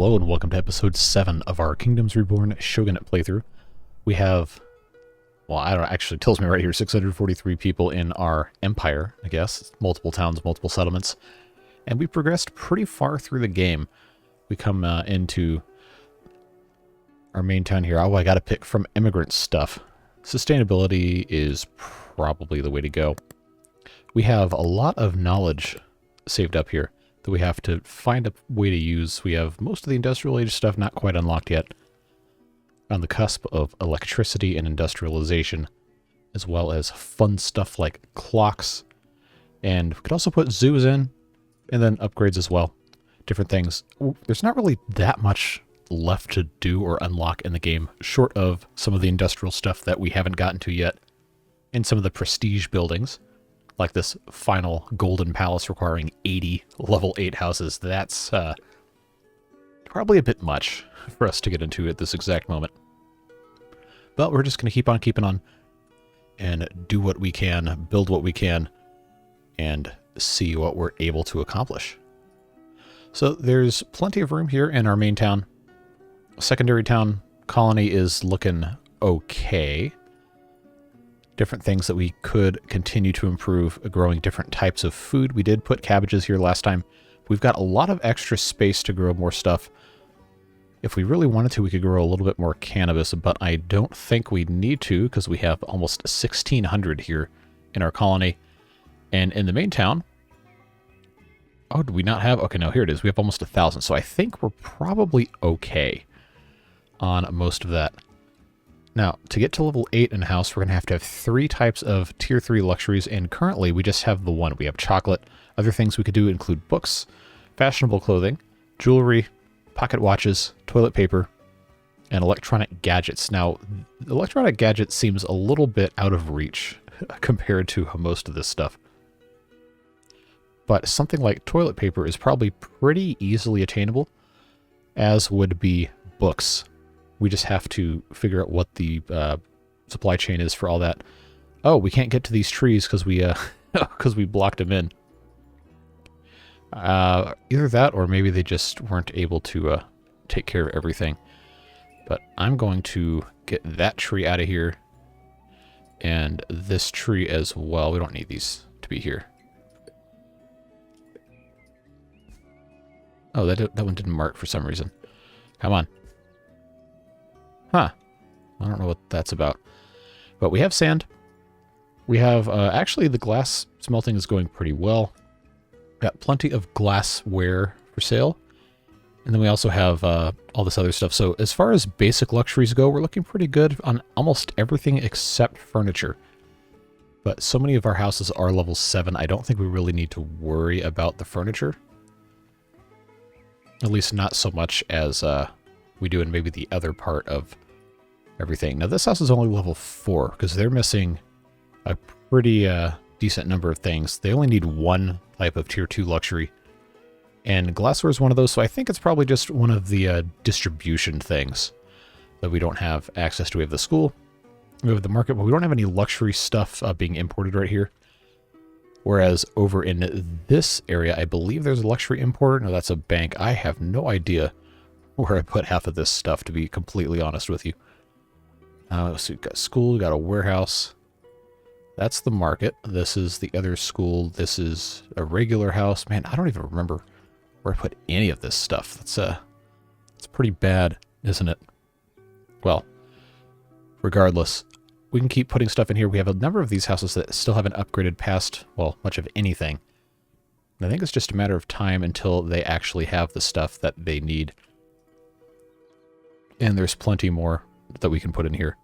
Hello and welcome to episode 7 of our Kingdoms Reborn Shogunate playthrough. We have, well, I don't know, actually it tells me right here, 643 people in our empire, I guess. Multiple towns, multiple settlements. And we progressed pretty far through the game. We come into our main town here. Oh, I gotta pick from immigrant stuff. Sustainability is probably the way to go. We have a lot of knowledge saved up here that we have to find a way to use. We have most of the industrial age stuff not quite unlocked yet. On the cusp of electricity and industrialization, as well as fun stuff like clocks. And we could also put zoos in, and then upgrades as well. Different things. There's not really that much left to do or unlock in the game, short of some of the industrial stuff that we haven't gotten to yet, and some of the prestige buildings. Like this final golden palace requiring 80 level 8 houses. That's probably a bit much for us to get into at this exact moment. But we're just going to keep on keeping on and do what we can, build what we can, and see what we're able to accomplish. So there's plenty of room here in our main town. Secondary town colony is looking okay. Different things that we could continue to improve, growing different types of food. We did put cabbages here last time. We've got a lot of extra space to grow more stuff. If we really wanted to, we could grow a little bit more cannabis, but I don't think we need to because we have almost 1,600 here in our colony. And in the main town, oh, do we not have? Okay, no, here it is. We have almost 1,000, so I think we're probably okay on most of that. Now, to get to level 8 in house, we're going to have 3 types of tier 3 luxuries, and currently we just have the one. We have chocolate. Other things we could do include books, fashionable clothing, jewelry, pocket watches, toilet paper, and electronic gadgets. Now, electronic gadgets seems a little bit out of reach compared to most of this stuff. But something like toilet paper is probably pretty easily attainable, as would be books. We just have to figure out what the supply chain is for all that. Oh, we can't get to these trees because we we blocked them in. Either that, or maybe they just weren't able to take care of everything. But I'm going to get that tree out of here, and this tree as well. We don't need these to be here. Oh, that one didn't mark for some reason. Come on. Huh. I don't know what that's about. But we have sand. We have, actually the glass smelting is going pretty well. Got plenty of glassware for sale. And then we also have all this other stuff. So as far as basic luxuries go, we're looking pretty good on almost everything except furniture. But so many of our houses are level 7, I don't think we really need to worry about the furniture. At least not so much as we do in maybe the other part of everything. Now this house is only level 4 because they're missing a pretty decent number of things. They only need one type of tier 2 luxury, and glassware is one of those, so I think it's probably just one of the distribution things that we don't have access to. We have the school, we have the market, but we don't have any luxury stuff being imported right here. Whereas over in this area, I believe there's a luxury importer. No, that's a bank. I have no idea where I put half of this stuff, to be completely honest with you. So we've got school, we've got a warehouse. That's the market. This is the other school. This is a regular house. Man, I don't even remember where I put any of this stuff. It's pretty bad, isn't it? Well, regardless, we can keep putting stuff in here. We have a number of these houses that still haven't upgraded past, well, much of anything. And I think it's just a matter of time until they actually have the stuff that they need. And there's plenty more that we can put in here.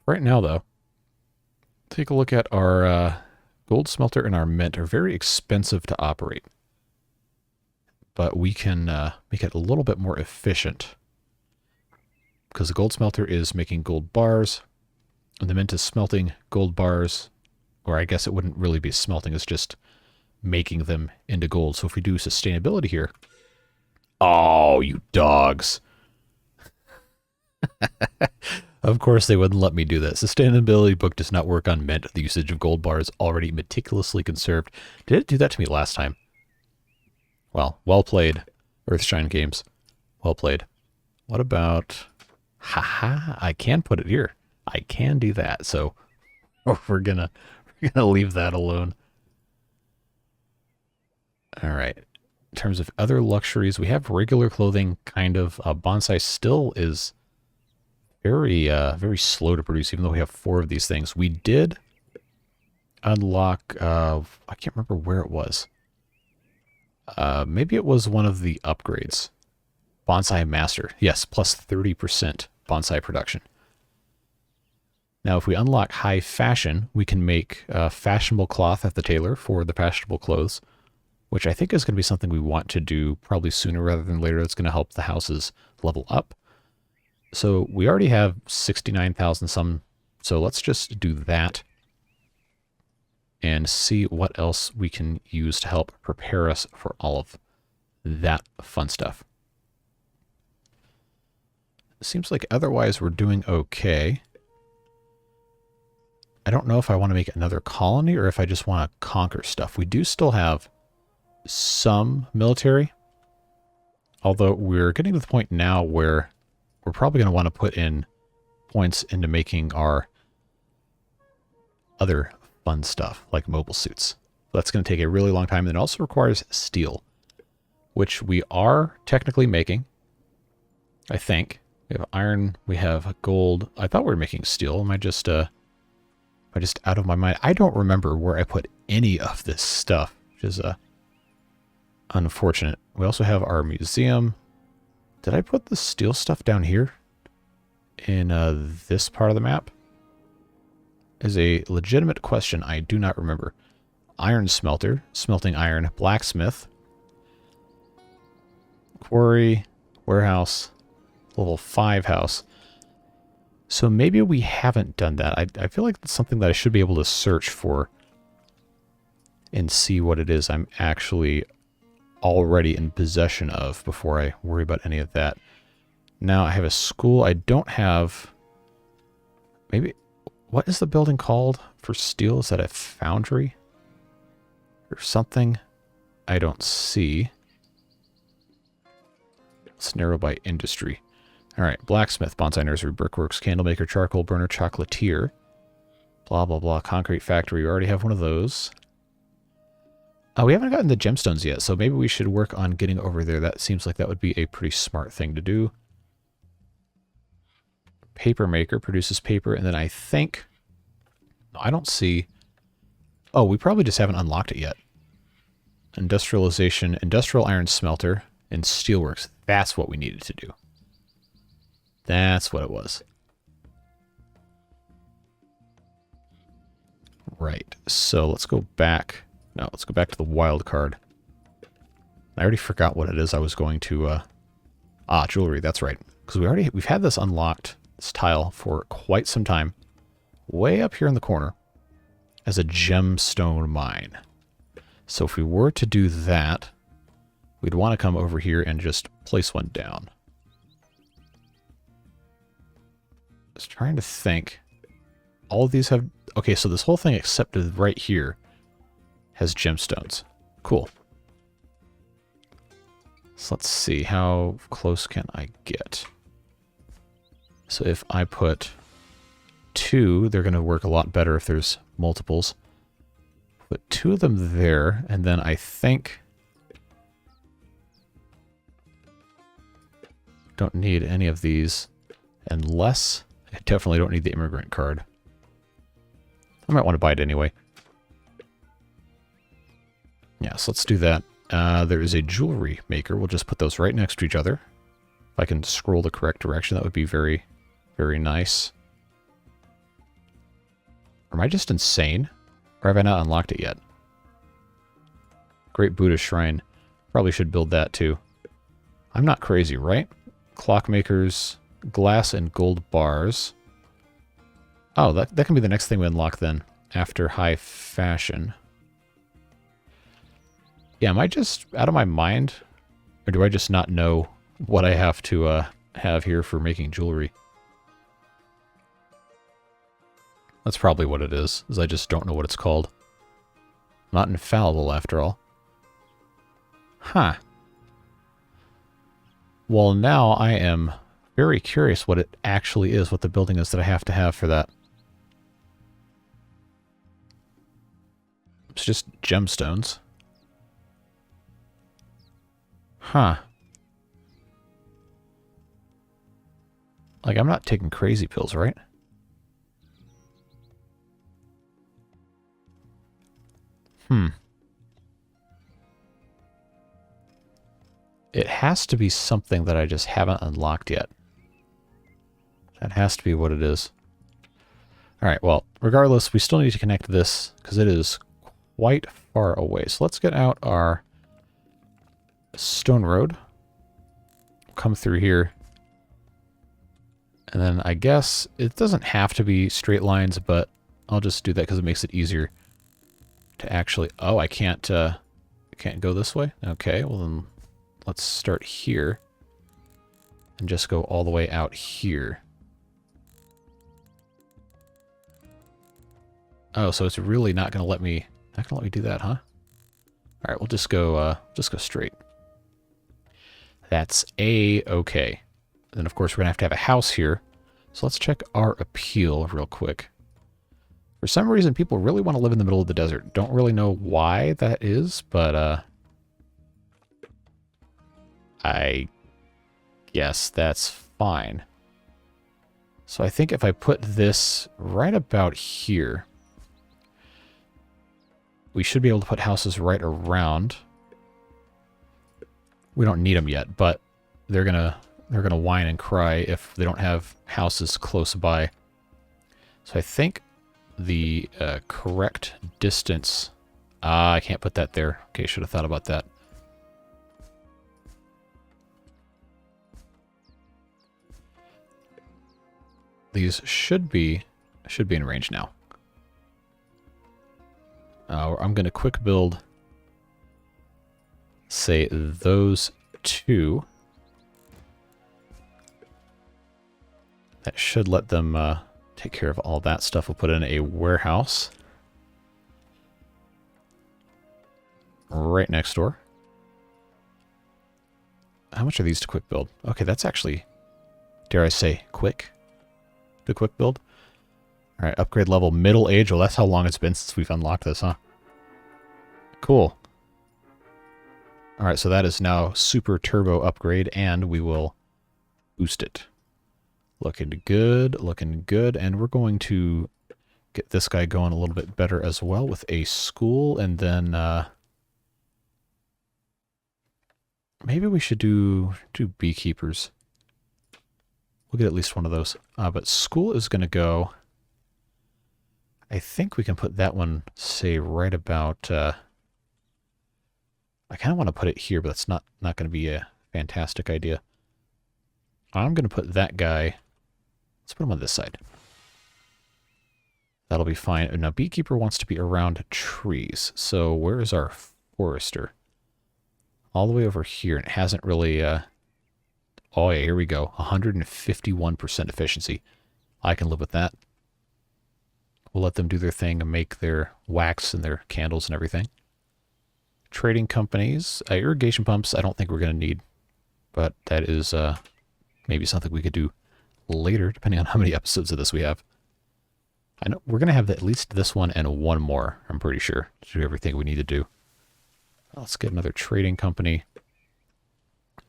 Right now, though, take a look at our gold smelter and our mint are very expensive to operate. But we can make it a little bit more efficient. Because the gold smelter is making gold bars, and the mint is smelting gold bars, or I guess it wouldn't really be smelting, it's just making them into gold. So if we do sustainability here... Oh, you dogs! Of course they wouldn't let me do that. Sustainability book does not work on mint. The usage of gold bar is already meticulously conserved. Did it do that to me last time? Well, well played, Earthshine Games. Well played. What about... Haha, I can put it here. I can do that, so we're gonna leave that alone. Alright. In terms of other luxuries, we have regular clothing, kind of. Bonsai still is very slow to produce, even though we have 4 of these things. We did unlock, I can't remember where it was. Maybe it was one of the upgrades. Bonsai Master. Yes, plus 30% bonsai production. Now, if we unlock high fashion, we can make fashionable cloth at the tailor for the fashionable clothes, which I think is going to be something we want to do probably sooner rather than later. It's going to help the houses level up. So we already have 69,000 some, so let's just do that and see what else we can use to help prepare us for all of that fun stuff. Seems like otherwise we're doing okay. I don't know if I want to make another colony or if I just want to conquer stuff. We do still have some military, although we're getting to the point now where we're probably going to want to put in points into making our other fun stuff, like mobile suits. That's going to take a really long time, and it also requires steel, which we are technically making, I think. We have iron, we have gold. I thought we were making steel. Am I just out of my mind? I don't remember where I put any of this stuff, which is unfortunate. We also have our museum. Did I put the steel stuff down here in this part of the map? Is a legitimate question. I do not remember. Iron smelter, smelting iron, blacksmith, quarry, warehouse, level 5 house. So maybe we haven't done that. I feel like it's something that I should be able to search for and see what it is I'm actually already in possession of before I worry about any of that. Now I have a school. I don't have... Maybe... What is the building called for steel? Is that a foundry? Or something? I don't see. Let's narrow by industry. Alright, blacksmith, bonsai nursery, brickworks, candlemaker, charcoal burner, chocolatier. Blah, blah, blah. Concrete factory. We already have one of those. We haven't gotten the gemstones yet, so maybe we should work on getting over there. That seems like that would be a pretty smart thing to do. Paper maker produces paper, and then I think... No, I don't see... Oh, we probably just haven't unlocked it yet. Industrialization, industrial iron smelter, and steelworks. That's what we needed to do. That's what it was. Right, so let's go back. No, let's go back to the wild card. I already forgot what it is I was going to... jewelry, that's right. Because we've had this unlocked, this tile, for quite some time. Way up here in the corner as a gemstone mine. So if we were to do that, we'd want to come over here and just place one down. Just trying to think. All of these have... Okay, so this whole thing except right here has gemstones. Cool. So let's see. How close can I get? So if I put 2, they're going to work a lot better if there's multiples. Put 2 of them there, and then I think... Don't need any of these, unless... I definitely don't need the immigrant card. I might want to buy it anyway. Yeah, so let's do that. There is a jewelry maker. We'll just put those right next to each other. If I can scroll the correct direction, that would be very, very nice. Or am I just insane? Or have I not unlocked it yet? Great Buddha Shrine. Probably should build that too. I'm not crazy, right? Clockmakers, glass and gold bars. Oh, that can be the next thing we unlock then, after high fashion. Yeah, am I just out of my mind? Or do I just not know what I have to have here for making jewelry? That's probably what it is I just don't know what it's called. Not infallible, after all. Huh. Well, now I am very curious what it actually is, what the building is that I have to have for that. It's just gemstones. Huh. Like, I'm not taking crazy pills, right? It has to be something that I just haven't unlocked yet. That has to be what it is. Alright, well, regardless, we still need to connect this, because it is quite far away. So let's get out our stone road. Come through here. And then I guess it doesn't have to be straight lines, but I'll just do that because it makes it easier to actually... Oh, I can't go this way? Okay, well then let's start here and just go all the way out here. Oh, so it's really not going to let me do that, huh? All right, we'll just go straight. That's A-okay. Then of course we're going to have a house here. So let's check our appeal real quick. For some reason, people really want to live in the middle of the desert. Don't really know why that is, but I guess that's fine. So I think if I put this right about here, we should be able to put houses right around. We don't need them yet, but they're gonna whine and cry if they don't have houses close by. So I think the correct distance... I can't put that there. Okay, should have thought about that. These should be in range now. I'm going to quick build, say, those two. That should let them take care of all that stuff. We'll put in a warehouse right next door. How much are these to quick build? Okay, that's actually, dare I say, quick. The quick build. All right, upgrade level middle age. Well, that's how long it's been since we've unlocked this, huh? Cool. All right, so that is now super turbo upgrade, and we will boost it. Looking good, and we're going to get this guy going a little bit better as well with a school, and then maybe we should do beekeepers. We'll get at least one of those. But school is going to go... I think we can put that one, say, right about... I kind of want to put it here, but that's not going to be a fantastic idea. I'm going to put that guy... Let's put him on this side. That'll be fine. Now, beekeeper wants to be around trees. So where is our forester? All the way over here, and it hasn't really... Oh, yeah, here we go. 151% efficiency. I can live with that. We'll let them do their thing and make their wax and their candles and everything. Trading companies. Irrigation pumps, I don't think we're going to need. But that is maybe something we could do later, depending on how many episodes of this we have. I know we're going to have at least this one and one more, I'm pretty sure, to do everything we need to do. Let's get another trading company.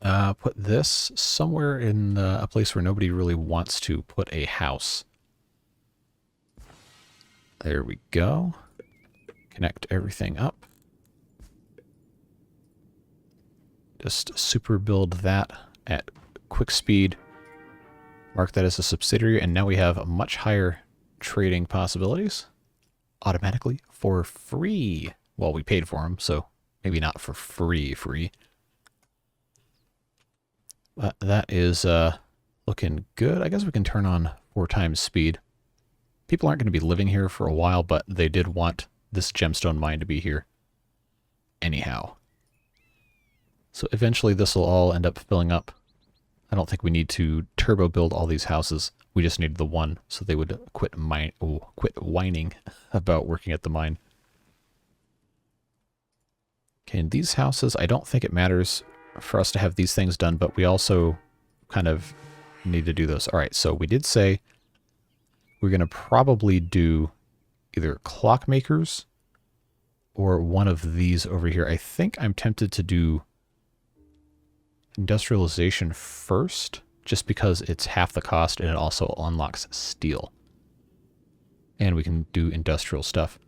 Put this somewhere in a place where nobody really wants to put a house. There we go. Connect everything up. Just super build that at quick speed. Mark that as a subsidiary, and now we have much higher trading possibilities. Automatically for free. Well, we paid for them, so maybe not for free. But that is looking good. I guess we can turn on 4 times speed. People aren't going to be living here for a while, but they did want this gemstone mine to be here anyhow. So eventually this will all end up filling up. I don't think we need to turbo build all these houses. We just needed the one, so they would quit whining about working at the mine. Okay, and these houses, I don't think it matters for us to have these things done, but we also kind of need to do those. All right, so we did say we're going to probably do either clockmakers or one of these over here. I think I'm tempted to do industrialization first, just because it's half the cost and it also unlocks steel. And we can do industrial stuff.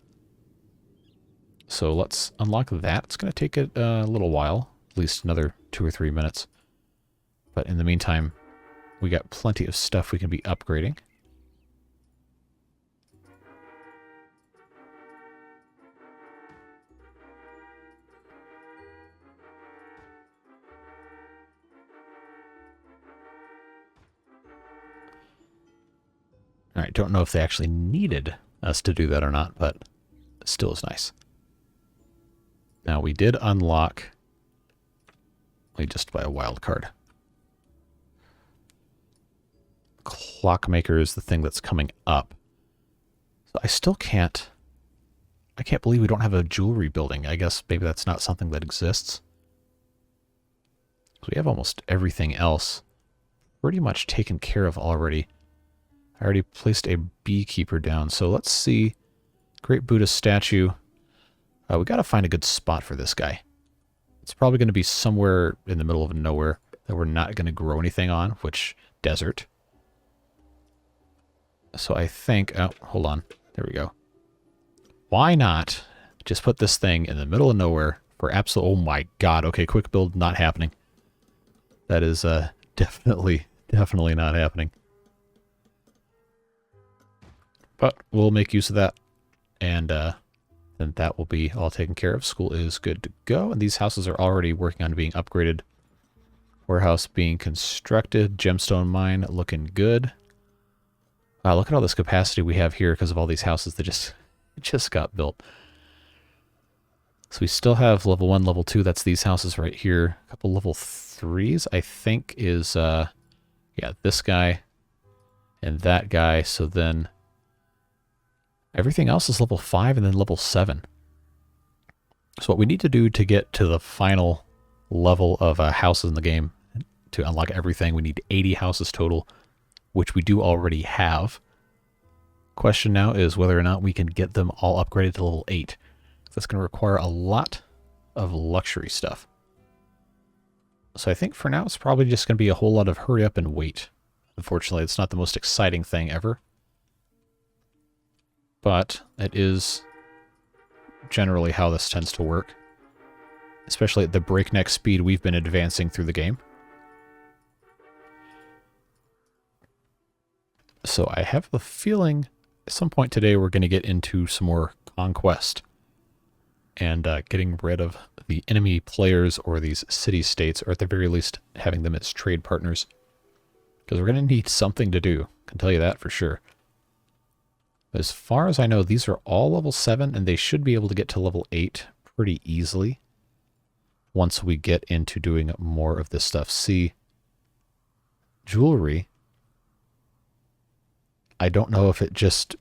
So let's unlock that. It's going to take a little while, at least another 2 or 3 minutes. But in the meantime, we got plenty of stuff we can be upgrading. All right, don't know if they actually needed us to do that or not, but it still is nice. Now, we did unlock, just by a wild card. Clockmaker is the thing that's coming up. So I still can't, I can't believe we don't have a jewelry building. I guess maybe that's not something that exists. So we have almost everything else pretty much taken care of already. I already placed a beekeeper down, so let's see. Great Buddha statue. We got to find a good spot for this guy. It's probably going to be somewhere in the middle of nowhere that we're not going to grow anything on, which, desert. So I think, oh, hold on. There we go. Why not just put this thing in the middle of nowhere for absolute, oh my god, okay, quick build not happening. That is definitely not happening. But we'll make use of that, and then that will be all taken care of. School is good to go, and these houses are already working on being upgraded. Warehouse being constructed. Gemstone mine looking good. Wow, look at all this capacity we have here because of all these houses that just got built. So we still have level 1, level 2. That's these houses right here. A couple level 3s, I think, is, yeah, this guy and that guy. So then everything else is level 5 and then level 7. So what we need to do to get to the final level of houses in the game, to unlock everything, we need 80 houses total, which we do already have. Question now is whether or not we can get them all upgraded to level 8. That's going to require a lot of luxury stuff. So I think for now it's probably just going to be a whole lot of hurry up and wait. Unfortunately, it's not the most exciting thing ever. But it is generally how this tends to work. Especially at the breakneck speed we've been advancing through the game. So I have the feeling at some point today we're going to get into some more conquest. And getting rid of the enemy players or these city-states, or at the very least having them as trade partners. Because we're going to need something to do. I can tell you that for sure. As far as I know, these are all level 7, and they should be able to get to level 8 pretty easily once we get into doing more of this stuff. See, jewelry, I don't know if it just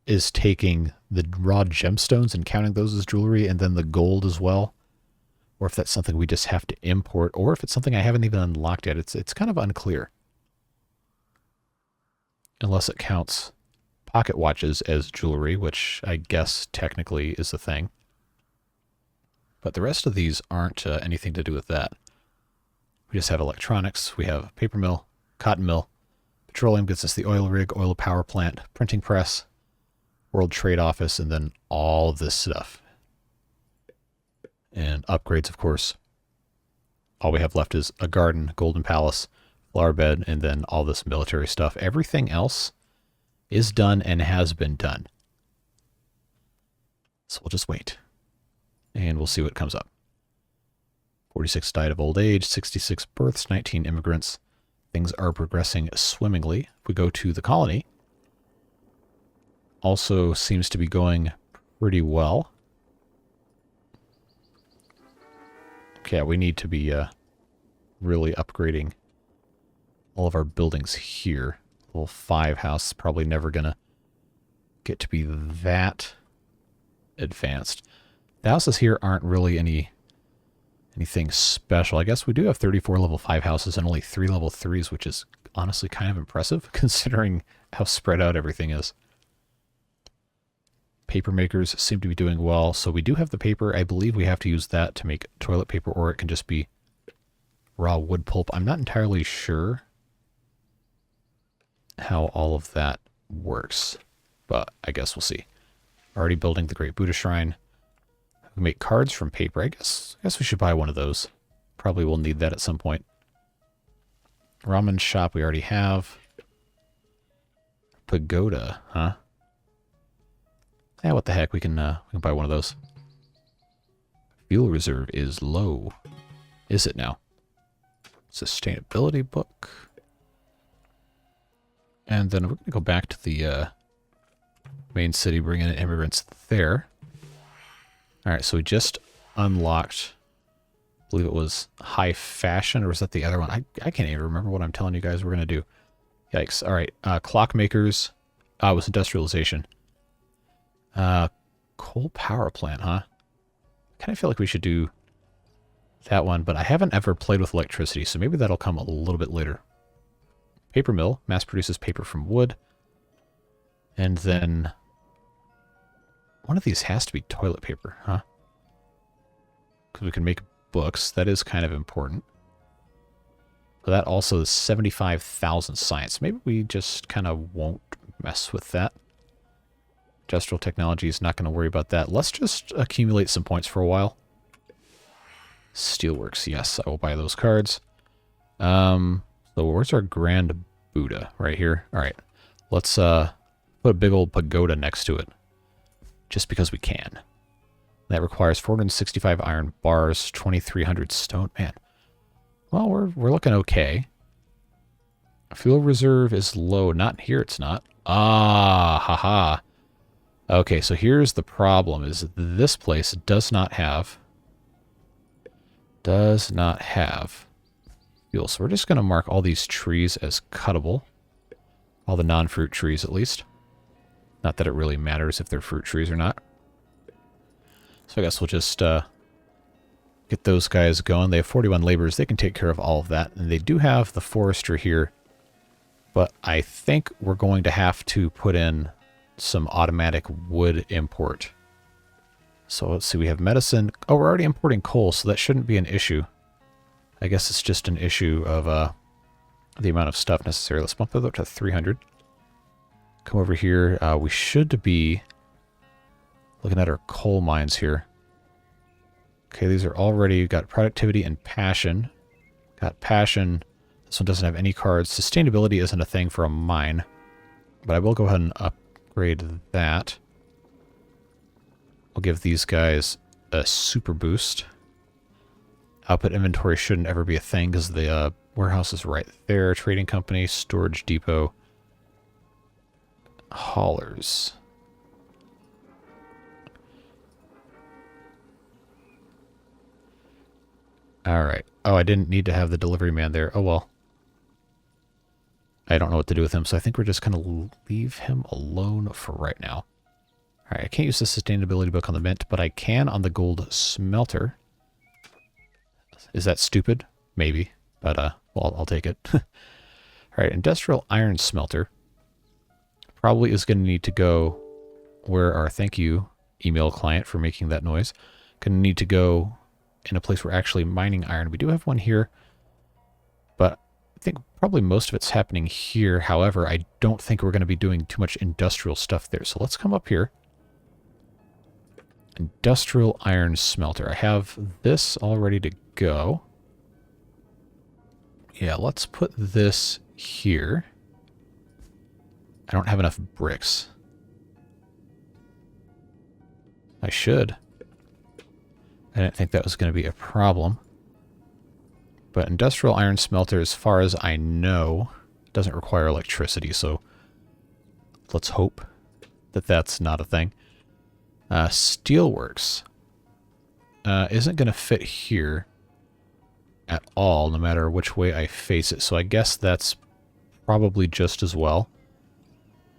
is taking the raw gemstones and counting those as jewelry and then the gold as well, or if that's something we just have to import, or if it's something I haven't even unlocked yet. It's kind of unclear. Unless it counts pocket watches as jewelry, which I guess technically is a thing. But the rest of these aren't anything to do with that. We just have electronics, we have paper mill, cotton mill, petroleum gets us the oil rig, oil power plant, printing press, World Trade Office, and then all of this stuff. And upgrades, of course. All we have left is a garden, golden palace, flower bed, and then all this military stuff. Everything else is done and has been done. So we'll just wait. And we'll see what comes up. 46 died of old age, 66 births, 19 immigrants. Things are progressing swimmingly. If we go to the colony, also seems to be going pretty well. Okay, we need to be really upgrading all of our buildings here. Level 5 house, probably never gonna get to be that advanced. The houses here aren't really any anything special. I guess we do have 34 level 5 houses and only 3 level 3s, which is honestly kind of impressive considering how spread out everything is. Paper makers seem to be doing well. So we do have the paper. I believe we have to use that to make toilet paper, or it can just be raw wood pulp. I'm not entirely sure how all of that works, but I guess we'll see. Already building the Great Buddha Shrine. We make cards from paper. I guess we should buy one of those. Probably will need that at some point. Ramen shop we already have. Pagoda, huh? Yeah, what the heck? We can buy one of those. Fuel reserve is low. Is it now? Sustainability book. And then we're going to go back to the main city, bring in immigrants there. Alright, so we just unlocked, I believe it was high fashion, or was that the other one? I can't even remember what I'm telling you guys we're going to do. Yikes. Alright, clock makers. It was industrialization. Coal power plant, huh? I kind of feel like we should do that one, but I haven't ever played with electricity, so maybe that'll come a little bit later. Paper mill mass produces paper from wood. And then one of these has to be toilet paper, huh? Because we can make books. That is kind of important. So that also is 75,000 science. Maybe we just kind of won't mess with that. Industrial technology is not going to worry about that. Let's just accumulate some points for a while. Steelworks, yes, I will buy those cards. So where's our Grand Buddha? Right here. All right, let's put a big old pagoda next to it, just because we can. That requires 465 iron bars, 2,300 stone. Man, well, we're looking okay. Fuel reserve is low. Not here. It's not. Ah, haha. Okay, so here's the problem: is this place does not have fuel. So we're just going to mark all these trees as cuttable. All the non-fruit trees, at least. Not that it really matters if they're fruit trees or not. So I guess we'll just get those guys going. They have 41 laborers. They can take care of all of that. And they do have the forester here. But I think we're going to have to put in some automatic wood import. So let's see, we have medicine. Oh, we're already importing coal, so that shouldn't be an issue. I guess it's just an issue of the amount of stuff necessary. Let's bump it up to 300. Come over here. We should be looking at our coal mines here. Okay, these are already got productivity and passion. Got passion. This one doesn't have any cards. Sustainability isn't a thing for a mine, but I will go ahead and upgrade that. We'll give these guys a super boost. Output inventory shouldn't ever be a thing because the warehouse is right there. Trading company, storage depot, haulers. All right. Oh, I didn't need to have the delivery man there. Oh, well. I don't know what to do with him, so I think we're just going to leave him alone for right now. All right, I can't use the sustainability book on the mint, but I can on the gold smelter. Is that stupid? Maybe, but well, I'll take it. All right, industrial iron smelter probably is going to need to go where our thank you email client for making that noise. Going to need to go in a place where we're actually mining iron. We do have one here, but I think probably most of it's happening here. However, I don't think we're going to be doing too much industrial stuff there. So let's come up here. Industrial iron smelter. I have this all ready to go. Yeah, let's put this here. I don't have enough bricks. I should. I didn't think that was going to be a problem. But industrial iron smelter, as far as I know, doesn't require electricity, so let's hope that that's not a thing. Steelworks isn't going to fit here at all, no matter which way I face it. So I guess that's probably just as well.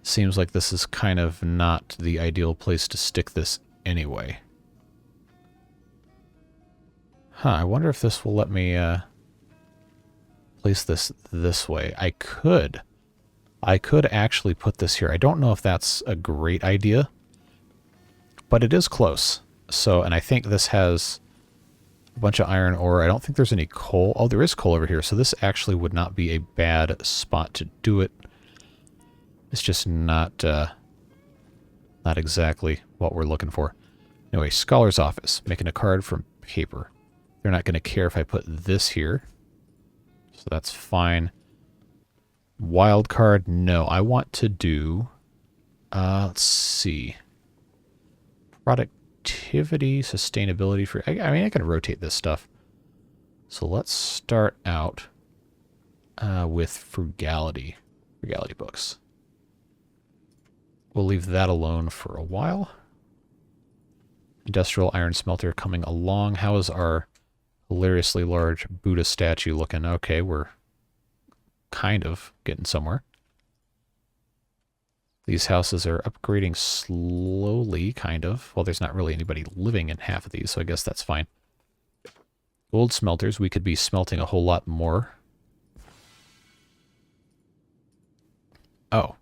Seems like this is kind of not the ideal place to stick this anyway. Huh, I wonder if this will let me place this way. I could actually put this here. I don't know if that's a great idea, but it is close. So, and I think this has a bunch of iron ore. I don't think there's any coal. Oh, there is coal over here. So this actually would not be a bad spot to do it. It's just not exactly what we're looking for. Anyway, Scholar's Office. Making a card from paper. They're not going to care if I put this here. So that's fine. Wild card, no. I want to do, let's see. Productivity, sustainability for, I mean, I can rotate this stuff. So let's start out with frugality. Frugality books. We'll leave that alone for a while. Industrial iron smelter coming along. How is our hilariously large Buddha statue looking? Okay, we're kind of getting somewhere. These houses are upgrading slowly, kind of. Well, there's not really anybody living in half of these, so I guess that's fine. Gold smelters, we could be smelting a whole lot more. Oh,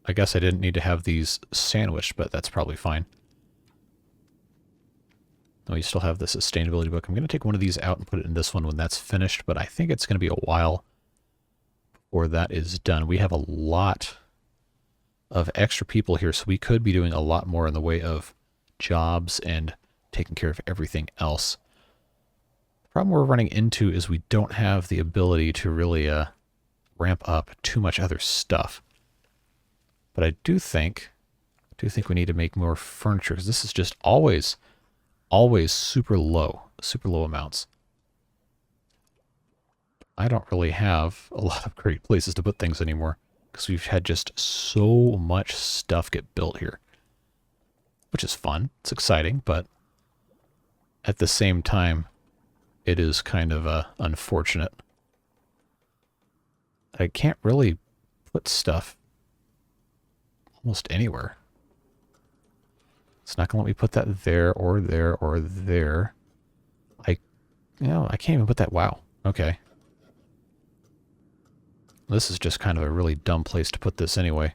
I guess I didn't need to have these sandwiched, but that's probably fine. Oh, you still have the sustainability book. I'm going to take one of these out and put it in this one when that's finished, but I think it's going to be a while before that is done. We have a lot of extra people here, so we could be doing a lot more in the way of jobs and taking care of everything else. The problem we're running into is we don't have the ability to really ramp up too much other stuff. But I do think we need to make more furniture, because this is just always super low amounts. I don't really have a lot of great places to put things anymore, because we've had just so much stuff get built here. Which is fun, it's exciting, but at the same time, it is kind of unfortunate. I can't really put stuff almost anywhere. It's not going to let me put that there or there or there. I can't even put that. Wow. Okay. This is just kind of a really dumb place to put this anyway.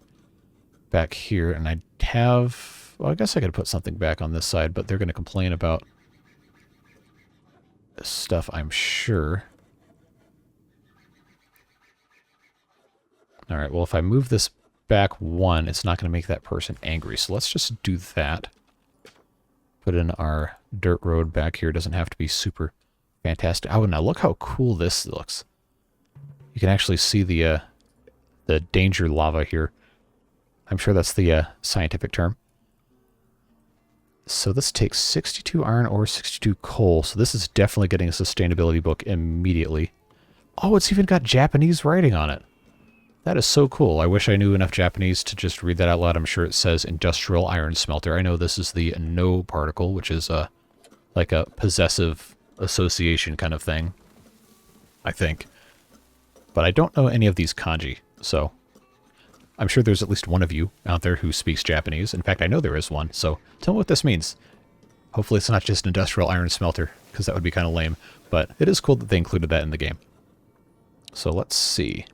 Back here, and I have... Well, I guess I could put something back on this side, but they're going to complain about this stuff, I'm sure. Alright, well, if I move this back one, it's not going to make that person angry. So let's just do that. Put in our dirt road back here. It doesn't have to be super fantastic. Oh, now look how cool this looks. You can actually see the danger lava here. I'm sure that's the scientific term. So this takes 62 iron ore, 62 coal. So this is definitely getting a sustainability book immediately. Oh, it's even got Japanese writing on it. That is so cool. I wish I knew enough Japanese to just read that out loud. I'm sure it says industrial iron smelter. I know this is the no particle, which is like a possessive association kind of thing, I think. But I don't know any of these kanji, so I'm sure there's at least one of you out there who speaks Japanese. In fact, I know there is one, so tell me what this means. Hopefully it's not just industrial iron smelter, because that would be kind of lame. But it is cool that they included that in the game. So let's see.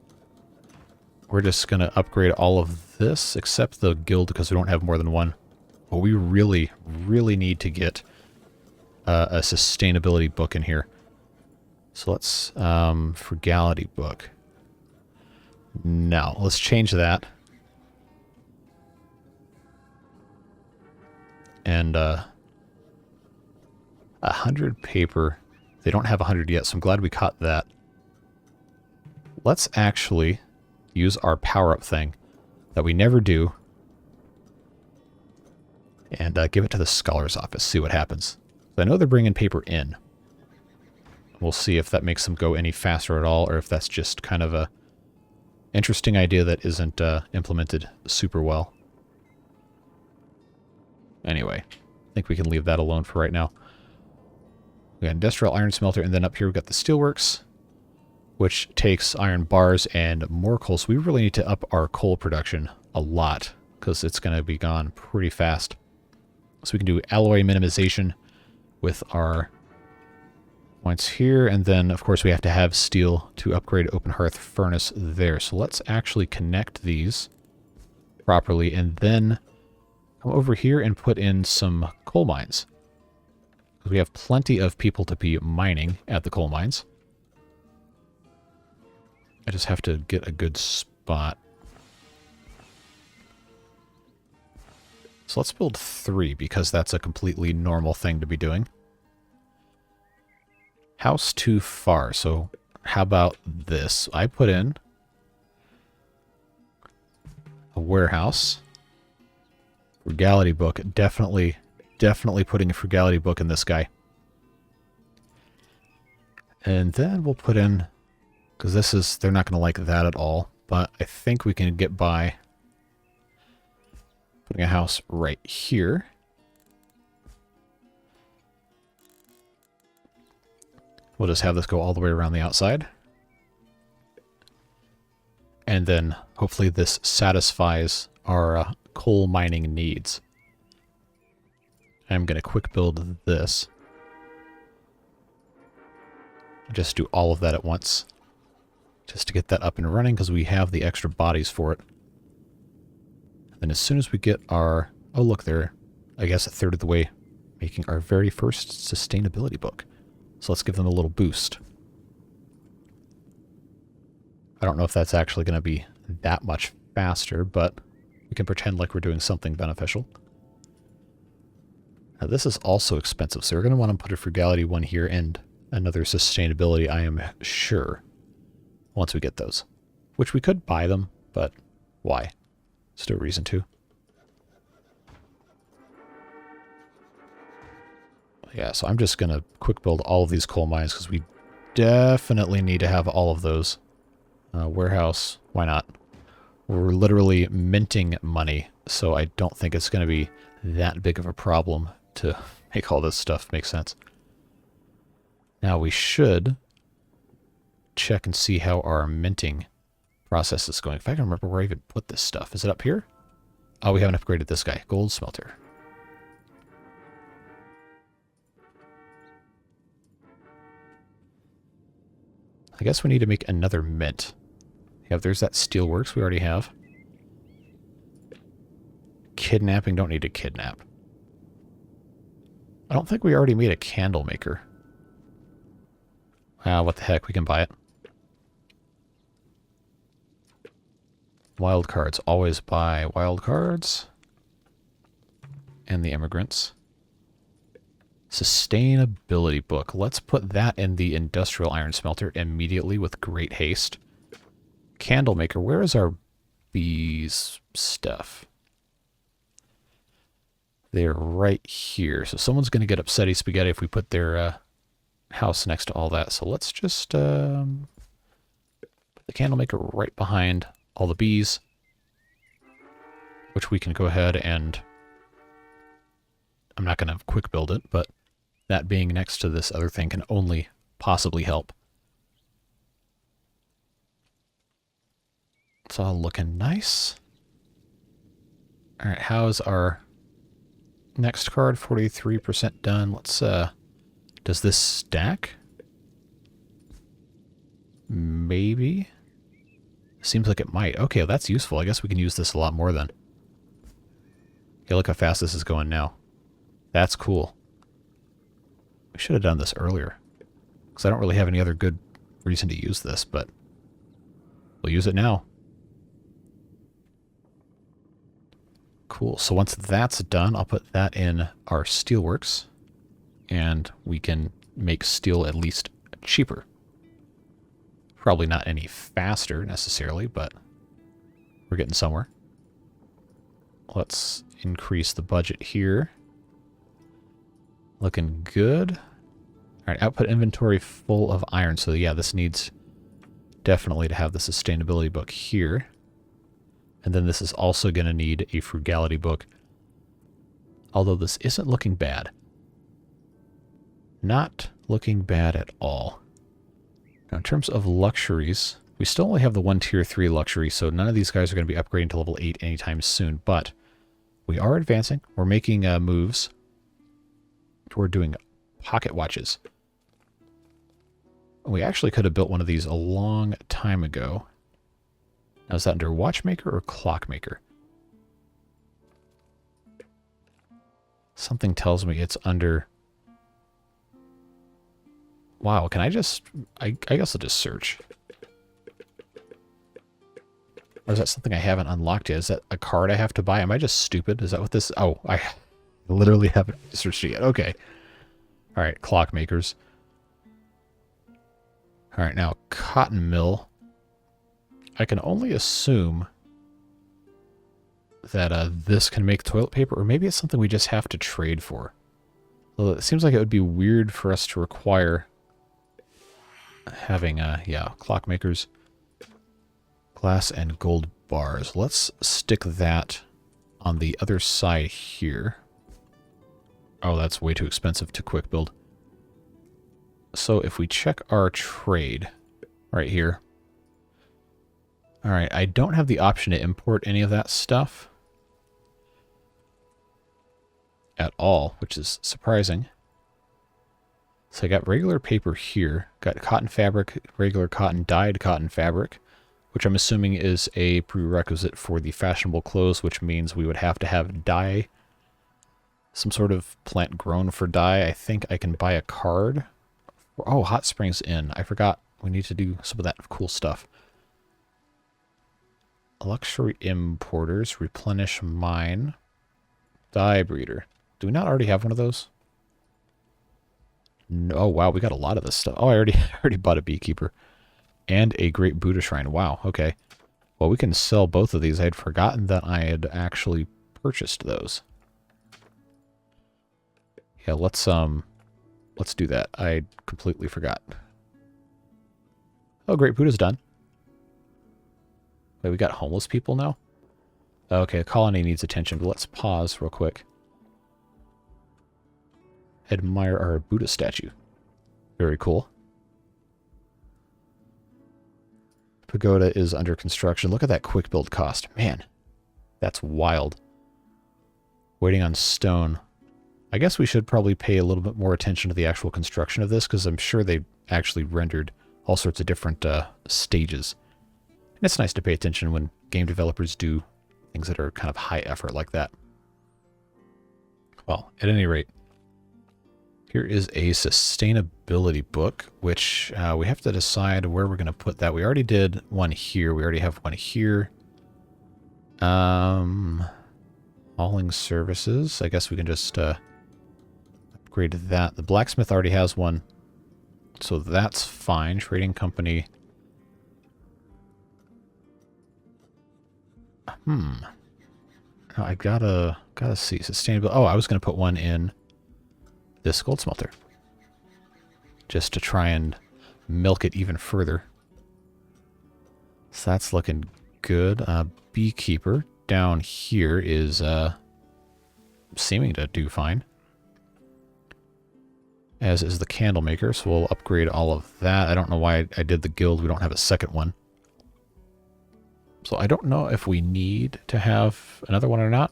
We're just going to upgrade all of this, except the guild, because we don't have more than one. But we really, really need to get a sustainability book in here. So let's, frugality book. No, let's change that. And, 100 paper. They don't have 100 yet, so I'm glad we caught that. Let's actually use our power-up thing that we never do and give it to the Scholar's Office, see what happens. I know they're bringing paper in. We'll see if that makes them go any faster at all, or if that's just kind of a interesting idea that isn't implemented super well. Anyway, I think we can leave that alone for right now. We got industrial iron smelter, and then up here we've got the steelworks, which takes iron bars and more coal. So we really need to up our coal production a lot, because it's going to be gone pretty fast. So we can do alloy minimization with our points here, and then of course we have to have steel to upgrade open hearth furnace there. So let's actually connect these properly and then come over here and put in some coal mines. We have plenty of people to be mining at the coal mines. I just have to get a good spot. So let's build 3 because that's a completely normal thing to be doing. House too far, so how about this? I put in a warehouse. Frugality book. Definitely putting a frugality book in this guy. And then we'll put in, because this is, they're not going to like that at all, but I think we can get by putting a house right here. We'll just have this go all the way around the outside. And then hopefully this satisfies our coal mining needs. I'm going to quick build this. Just do all of that at once. Just to get that up and running because we have the extra bodies for it. And then as soon as we get our... Oh, look, they're, I guess, a third of the way making our very first sustainability book. So let's give them a little boost. I don't know if that's actually going to be that much faster, but we can pretend like we're doing something beneficial. Now this is also expensive, so we're going to want to put a frugality one here and another sustainability, I am sure, once we get those. Which we could buy them, but why? There's no reason to. Yeah, so I'm just going to quick build all of these coal mines because we definitely need to have all of those. Warehouse, why not? We're literally minting money, so I don't think it's going to be that big of a problem to make all this stuff make sense. Now we should check and see how our minting process is going. If I can remember where I even put this stuff. Is it up here? Oh, we haven't upgraded this guy. Gold smelter. I guess we need to make another mint. Yeah, there's that steelworks we already have. Kidnapping, don't need to kidnap. I don't think we already made a candle maker. What the heck, we can buy it. Wild cards, always buy wild cards. And the immigrants. Sustainability book. Let's put that in the industrial iron smelter immediately with great haste. Candle maker. Where is our bees stuff? They're right here. So someone's going to get upsetty spaghetti if we put their house next to all that. So let's just put the candle maker right behind all the bees, which we can go ahead and... I'm not going to quick build it, but that being next to this other thing can only possibly help. It's all looking nice. All right, how's our next card? 43% done. Let's, does this stack? Maybe. Seems like it might. Okay, well, that's useful. I guess we can use this a lot more then. Okay, look how fast this is going now. That's cool. We should have done this earlier. Because I don't really have any other good reason to use this, but we'll use it now. Cool. So once that's done, I'll put that in our steelworks. And we can make steel at least cheaper. Probably not any faster necessarily, but we're getting somewhere. Let's increase the budget here. Looking good. All right, output inventory full of iron. So yeah, this needs definitely to have the sustainability book here. And then this is also going to need a frugality book. Although this isn't looking bad. Not looking bad at all. Now in terms of luxuries, we still only have the 1 tier 3 luxury, so none of these guys are going to be upgrading to level 8 anytime soon. But we are advancing. We're making moves. We're doing pocket watches. We actually could have built one of these a long time ago. Now, is that under watchmaker or clockmaker? Something tells me it's under... Wow, can I just... I guess I'll just search. Or is that something I haven't unlocked yet? Is that a card I have to buy? Am I just stupid? Is that what this... Oh, I literally haven't searched it yet. Okay. Alright, clockmakers. Alright, now cotton mill. I can only assume that this can make toilet paper, or maybe it's something we just have to trade for. Well, it seems like it would be weird for us to require having, yeah, clockmakers, glass and gold bars. Let's stick that on the other side here. Oh, that's way too expensive to quick build. So if we check our trade right here. All right, I don't have the option to import any of that stuff at all, which is surprising. So I got regular paper here, got cotton fabric, regular cotton, dyed cotton fabric, which I'm assuming is a prerequisite for the fashionable clothes, which means we would have to have dye, some sort of plant grown for dye. I think I can buy a card. Oh, Hot Springs Inn. I forgot we need to do some of that cool stuff. Luxury importers, replenish mine, dye breeder. Do we not already have one of those? No, oh, wow, we got a lot of this stuff. Oh, I already bought a beekeeper. And a great Buddha shrine. Wow, okay. Well, we can sell both of these. I had forgotten that I had actually purchased those. Yeah, let's do that. I completely forgot. Oh, great Buddha's done. Wait, we got homeless people now? Okay, the colony needs attention, but let's pause real quick. Admire our Buddha statue. Very cool. Pagoda is under construction. Look at that quick build cost. Man, that's wild. Waiting on stone. I guess we should probably pay a little bit more attention to the actual construction of this, because I'm sure they actually rendered all sorts of different stages. And it's nice to pay attention when game developers do things that are kind of high effort like that. Well, at any rate, here is a sustainability book, which we have to decide where we're going to put that. We already did one here. We already have one here. Hauling services. I guess we can just upgrade that. The blacksmith already has one, so that's fine. Trading company. I gotta see sustainability. Oh, I was gonna put one in this gold smelter, just to try and milk it even further. So that's looking good. Beekeeper down here is seeming to do fine, as is the candle maker, so we'll upgrade all of that. I don't know why I did the guild. We don't have a second one. So I don't know if we need to have another one or not.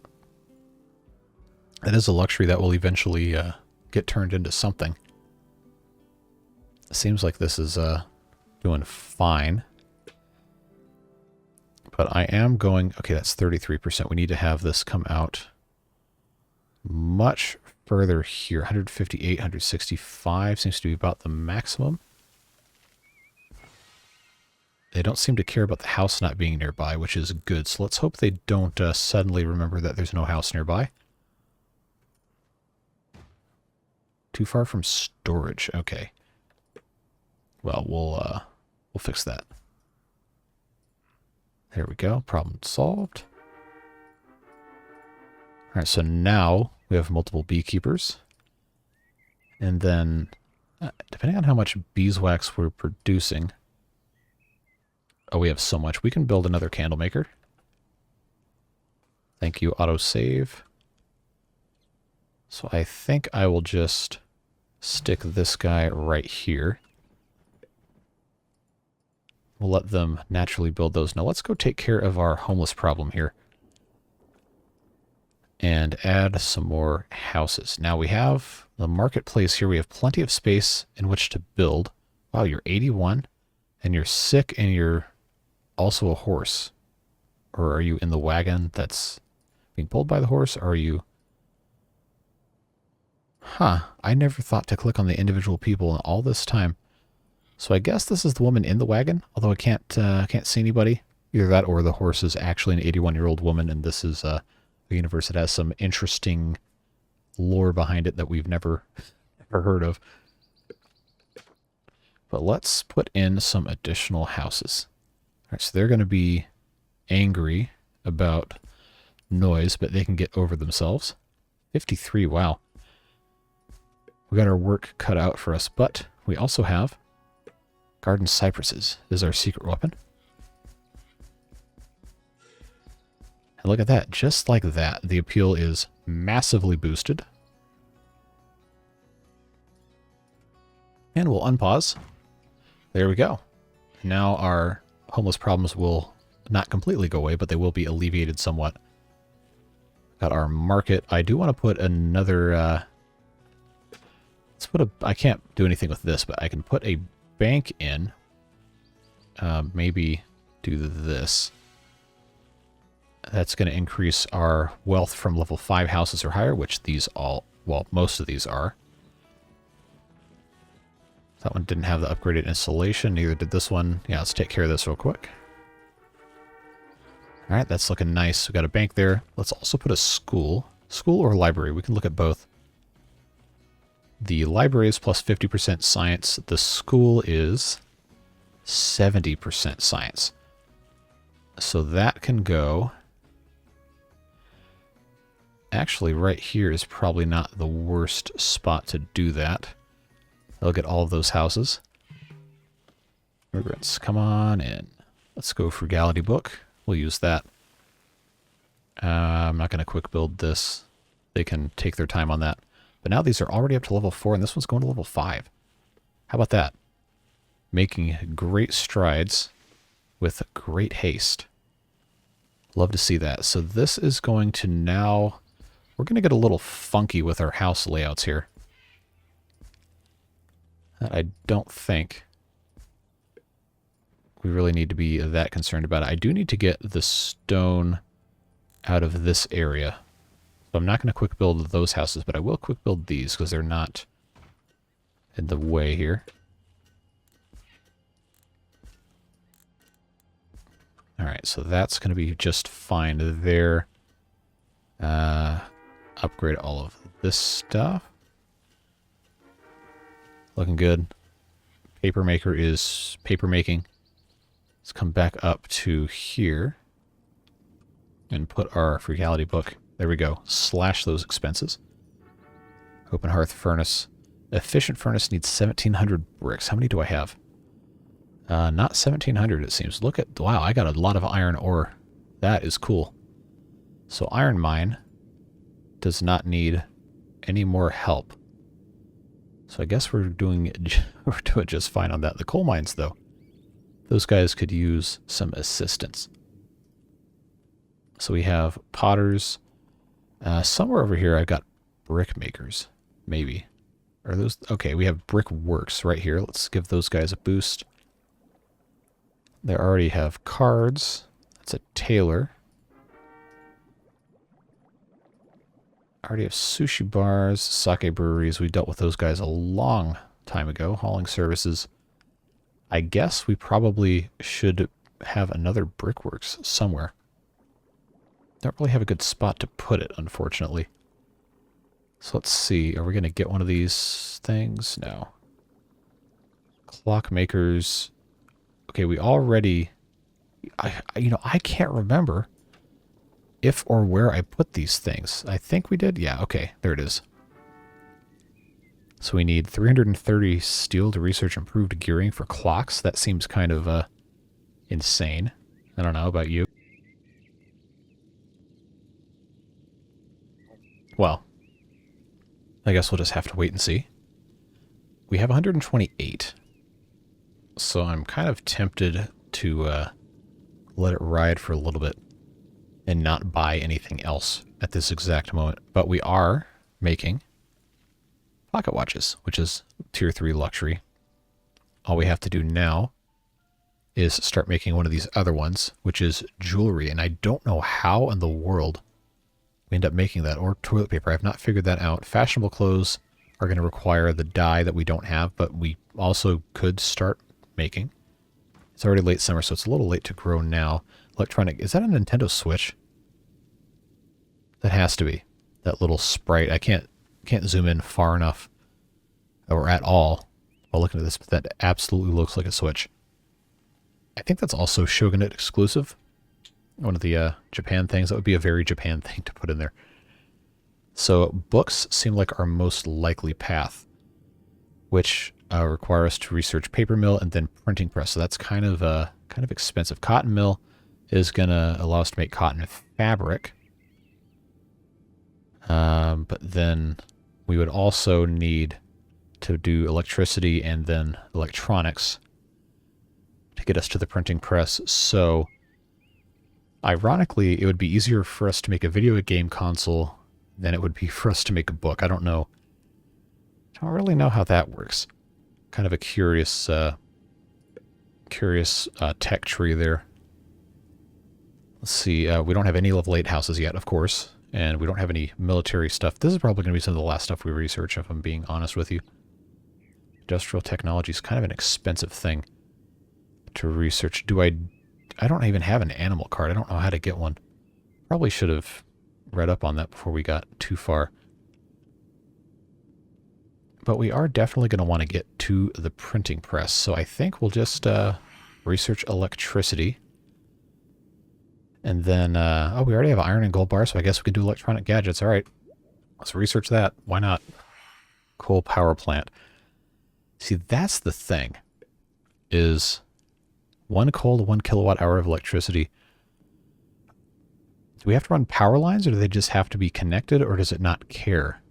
It is a luxury that will eventually get turned into something. It seems like this is doing fine. But I am going... Okay, that's 33%. We need to have this come out much further here. 158, 165 seems to be about the maximum. They don't seem to care about the house not being nearby, which is good. So let's hope they don't suddenly remember that there's no house nearby. Too far from storage. Okay. Well, we'll fix that. There we go. Problem solved. All right, so now we have multiple beekeepers. And then, depending on how much beeswax we're producing... Oh, we have so much. We can build another candle maker. Thank you, autosave. So I think I will just stick this guy right here. We'll let them naturally build those. Now let's go take care of our homeless problem here. And add some more houses. Now we have the marketplace here. We have plenty of space in which to build. Wow, you're 81 and you're sick and you're also a horse. Or are you in the wagon that's being pulled by the horse? Or are you... Huh, I never thought to click on the individual people in all this time. So I guess this is the woman in the wagon, although I can't see anybody. Either that or the horse is actually an 81-year-old woman, and this is a universe that has some interesting lore behind it that we've never heard of. But let's put in some additional houses. All right, so they're going to be angry about noise, but they can get over themselves. 53, wow. We got our work cut out for us, but we also have garden cypresses is our secret weapon. And look at that, just like that, the appeal is massively boosted. And we'll unpause. There we go. Now our homeless problems will not completely go away, but they will be alleviated somewhat. Got our market. I do want to put another... let's put a... I can't do anything with this, but I can put a bank in. Maybe do this. That's going to increase our wealth from level 5 houses or higher, which these all... Well, most of these are. That one didn't have the upgraded installation, neither did this one. Yeah, let's take care of this real quick. Alright, that's looking nice. We got a bank there. Let's also put a school. School or library, we can look at both. The library is plus 50% science. The school is 70% science. So that can go... Actually, right here is probably not the worst spot to do that. Look at all of those houses. Immigrants, come on in. Let's go frugality book. We'll use that. I'm not going to quick build this. They can take their time on that. But now these are already up to level 4, and this one's going to level 5. How about that? Making great strides with great haste. Love to see that. So this is going to now... We're going to get a little funky with our house layouts here. I don't think we really need to be that concerned about it. I do need to get the stone out of this area. So I'm not going to quick build those houses, but I will quick build these because they're not in the way here. Alright, so that's going to be just fine there. Upgrade all of this stuff. Looking good. Paper maker is paper making. Let's come back up to here and put our frugality book. There we go. Slash those expenses. Open hearth furnace. Efficient furnace needs 1,700 bricks. How many do I have? Not 1,700 it seems. Look at... Wow, I got a lot of iron ore. That is cool. So iron mine does not need any more help. So I guess we're doing just fine on that. The coal mines, though, those guys could use some assistance. So we have potters. Somewhere over here I've got brick makers, maybe. Are those... Okay, we have brick works right here. Let's give those guys a boost. They already have cards. That's a tailor. I already have sushi bars, sake breweries. We dealt with those guys a long time ago. Hauling services. I guess we probably should have another brickworks somewhere. Don't really have a good spot to put it, unfortunately. So let's see. Are we going to get one of these things? No. Clockmakers. Okay, we already... I can't remember if or where I put these things. I think we did. Yeah, okay. There it is. So we need 330 steel to research improved gearing for clocks. That seems kind of insane. I don't know about you. Well, I guess we'll just have to wait and see. We have 128. So I'm kind of tempted to let it ride for a little bit and not buy anything else at this exact moment. But we are making pocket watches, which is tier 3 luxury. all we have to do now is start making one of these other ones, which is jewelry. And I don't know how in the world we end up making that, or toilet paper. I've not figured that out. Fashionable clothes are going to require the dye that we don't have, but we also could start making. It's already late summer, so it's a little late to grow now. Electronic, is that a Nintendo Switch? That has to be. That little sprite. I can't zoom in far enough, or at all, while looking at this, but that absolutely looks like a Switch. I think that's also Shogunate exclusive. One of the Japan things. That would be a very Japan thing to put in there. So books seem like our most likely path, which require us to research paper mill and then printing press. So that's kind of expensive. Cotton mill is going to allow us to make cotton fabric. But then we would also need to do electricity and then electronics to get us to the printing press. So ironically, it would be easier for us to make a video game console than it would be for us to make a book. I don't know. I don't really know how that works. Kind of a curious tech tree there. Let's see. We don't have any level 8 houses yet, of course. And we don't have any military stuff. This is probably going to be some of the last stuff we research, if I'm being honest with you. Industrial technology is kind of an expensive thing to research. I don't even have an animal card. I don't know how to get one. Probably should have read up on that before we got too far. But we are definitely going to want to get to the printing press. So I think we'll just research electricity. And then, oh, we already have iron and gold bars, so I guess we could do electronic gadgets. All right, let's research that. Why not? Coal power plant. See, that's the thing, is 1 coal to 1 kilowatt hour of electricity. Do we have to run power lines, or do they just have to be connected, or does it not care?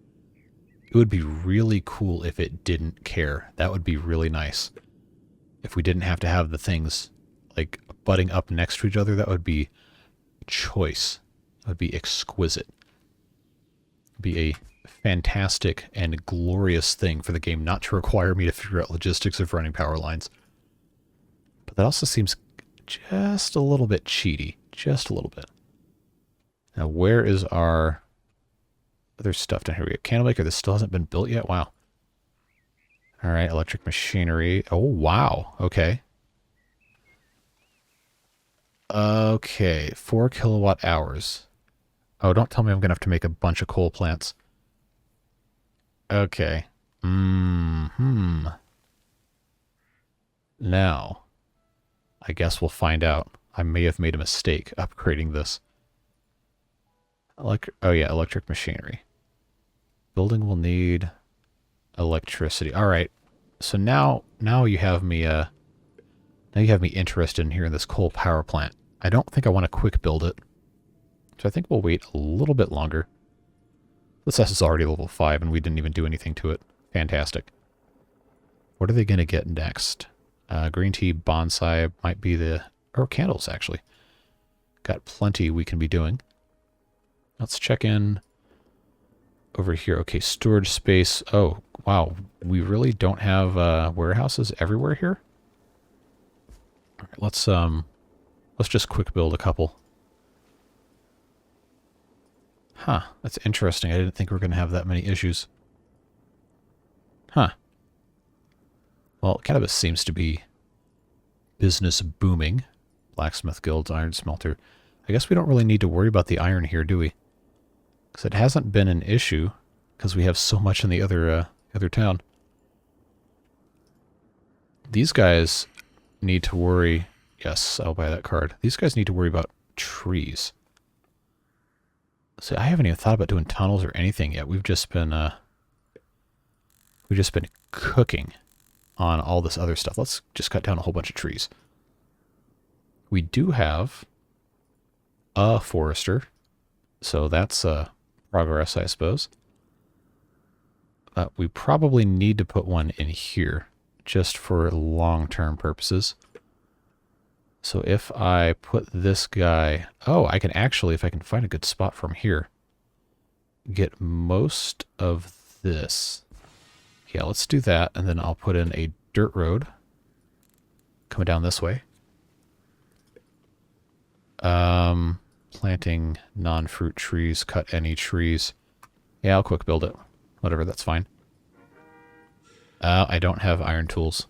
It would be really cool if it didn't care. That would be really nice. If we didn't have to have the things, like, butting up next to each other, that would be choice. That would be exquisite. It'd be a fantastic and glorious thing for the game not to require me to figure out logistics of running power lines. But that also seems just a little bit cheaty. Just a little bit. Now, where is our other stuff down here? We got Candlemaker. This still hasn't been built yet. Wow. All right, electric machinery. Oh, wow. Okay. Okay, 4 kilowatt hours. Oh, don't tell me I'm going to have to make a bunch of coal plants. Okay. Now, I guess we'll find out. I may have made a mistake upgrading this. Oh yeah, electric machinery. Building will need electricity. All right. So now you have me interested in here in this coal power plant. I don't think I want to quick build it. So I think we'll wait a little bit longer. This S is already level 5 and we didn't even do anything to it. Fantastic. What are they going to get next? Green tea, bonsai might be the... Or candles, actually. Got plenty we can be doing. Let's check in over here. Okay, storage space. Oh, wow. We really don't have warehouses everywhere here? All right, let's just quick build a couple. Huh, that's interesting. I didn't think we were going to have that many issues. Huh. Well, cannabis seems to be business booming. Blacksmith guilds, iron smelter. I guess we don't really need to worry about the iron here, do we? Because it hasn't been an issue, because we have so much in the other town. These guys need to worry... Yes, I'll buy that card. These guys need to worry about trees. See, I haven't even thought about doing tunnels or anything yet. We've just been cooking on all this other stuff. Let's just cut down a whole bunch of trees. We do have a forester, so that's progress, I suppose. We probably need to put one in here, just for long-term purposes. So if I put this guy... Oh, I can actually, if I can find a good spot from here, get most of this. Yeah, let's do that, and then I'll put in a dirt road coming down this way. Planting non-fruit trees, cut any trees. Yeah, I'll quick build it. Whatever, that's fine. I don't have iron tools.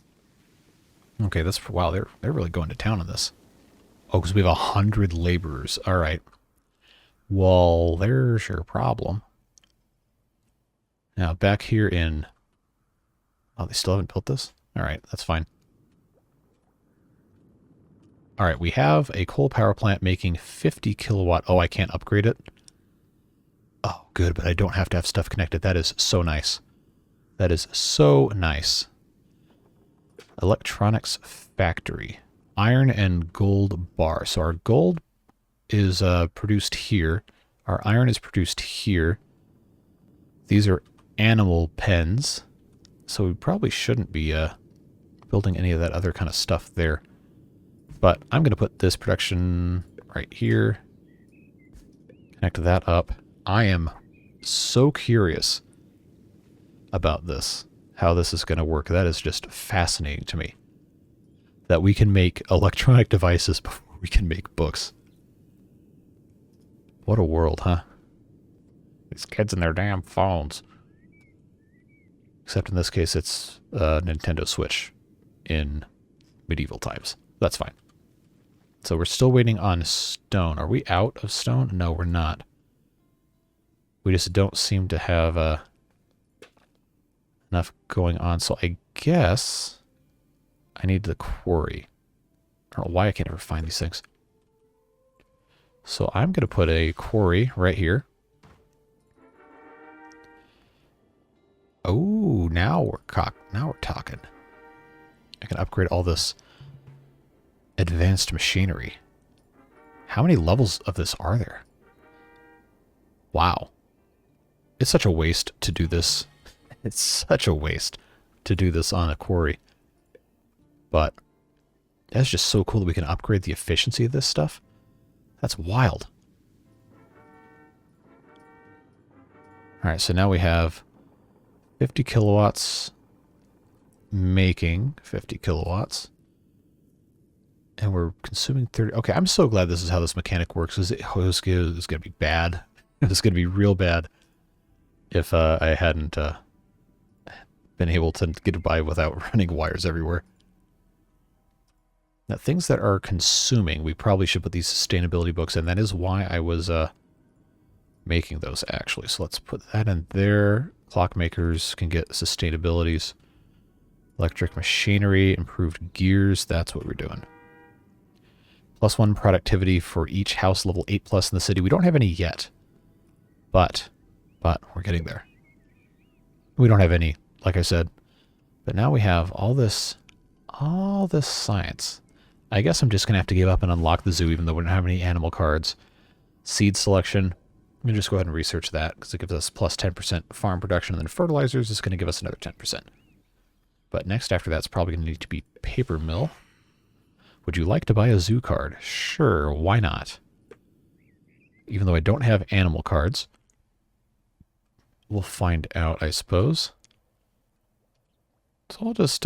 Okay, that's... Wow, they're really going to town on this. Oh, because we have 100 laborers. All right. Well, there's your problem. Now, back here in... Oh, they still haven't built this? All right, that's fine. All right, we have a coal power plant making 50 kilowatt. Oh, I can't upgrade it? Oh, good, but I don't have to have stuff connected. That is so nice. That is so nice. Electronics factory. Iron and gold bar. So our gold is produced here. Our iron is produced here. These are animal pens. So we probably shouldn't be building any of that other kind of stuff there. But I'm going to put this production right here. Connect that up. I am so curious about this. How this is going to work. That is just fascinating to me. That we can make electronic devices before we can make books. What a world, huh? These kids and their damn phones. Except in this case, it's a Nintendo Switch in medieval times. That's fine. So we're still waiting on stone. Are we out of stone? No, we're not. We just don't seem to have enough going on. So I guess I need the quarry. I don't know why I can't ever find these things. So I'm going to put a quarry right here. Oh, now we're talking. I can upgrade all this advanced machinery. How many levels of this are there? Wow. It's such a waste to do this. It's such a waste to do this on a quarry. But that's just so cool that we can upgrade the efficiency of this stuff. That's wild. Alright, so now we have 50 kilowatts making 50 kilowatts. And we're consuming 30. Okay, I'm so glad this is how this mechanic works. Because it was going to be bad. It was going to be real bad if I hadn't been able to get by without running wires everywhere. Now, things that are consuming, we probably should put these sustainability books in. That is why I was making those, actually. So let's put that in there. Clockmakers can get sustainabilities. Electric machinery, improved gears. That's what we're doing. +1 productivity for each house, level 8+ in the city. We don't have any yet. But we're getting there. We don't have any, like I said. But now we have all this science. I guess I'm just going to have to give up and unlock the zoo, even though we don't have any animal cards. Seed selection. I'm going to just go ahead and research that, because it gives us +10% farm production, and then fertilizers is going to give us another 10%. But next after that's probably going to need to be paper mill. Would you like to buy a zoo card? Sure, why not? Even though I don't have animal cards. We'll find out, I suppose. So I'll just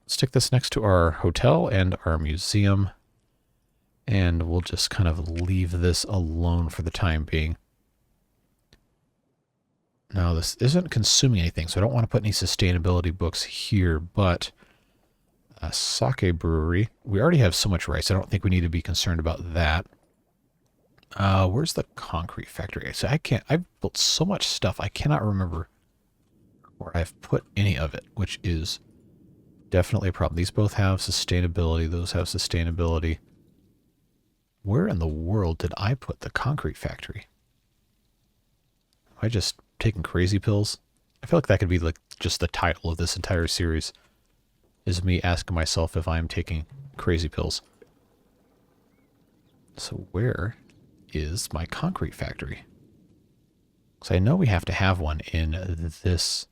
stick this next to our hotel and our museum. And we'll just kind of leave this alone for the time being. Now, this isn't consuming anything, so I don't want to put any sustainability books here, but a sake brewery. We already have so much rice. I don't think we need to be concerned about that. Where's the concrete factory? So I've built so much stuff, I cannot remember where I've put any of it, which is definitely a problem. These both have sustainability. Those have sustainability. Where in the world did I put the concrete factory? Am I just taking crazy pills? I feel like that could be like just the title of this entire series, is me asking myself if I'm taking crazy pills. So where is my concrete factory? Because I know we have to have one in this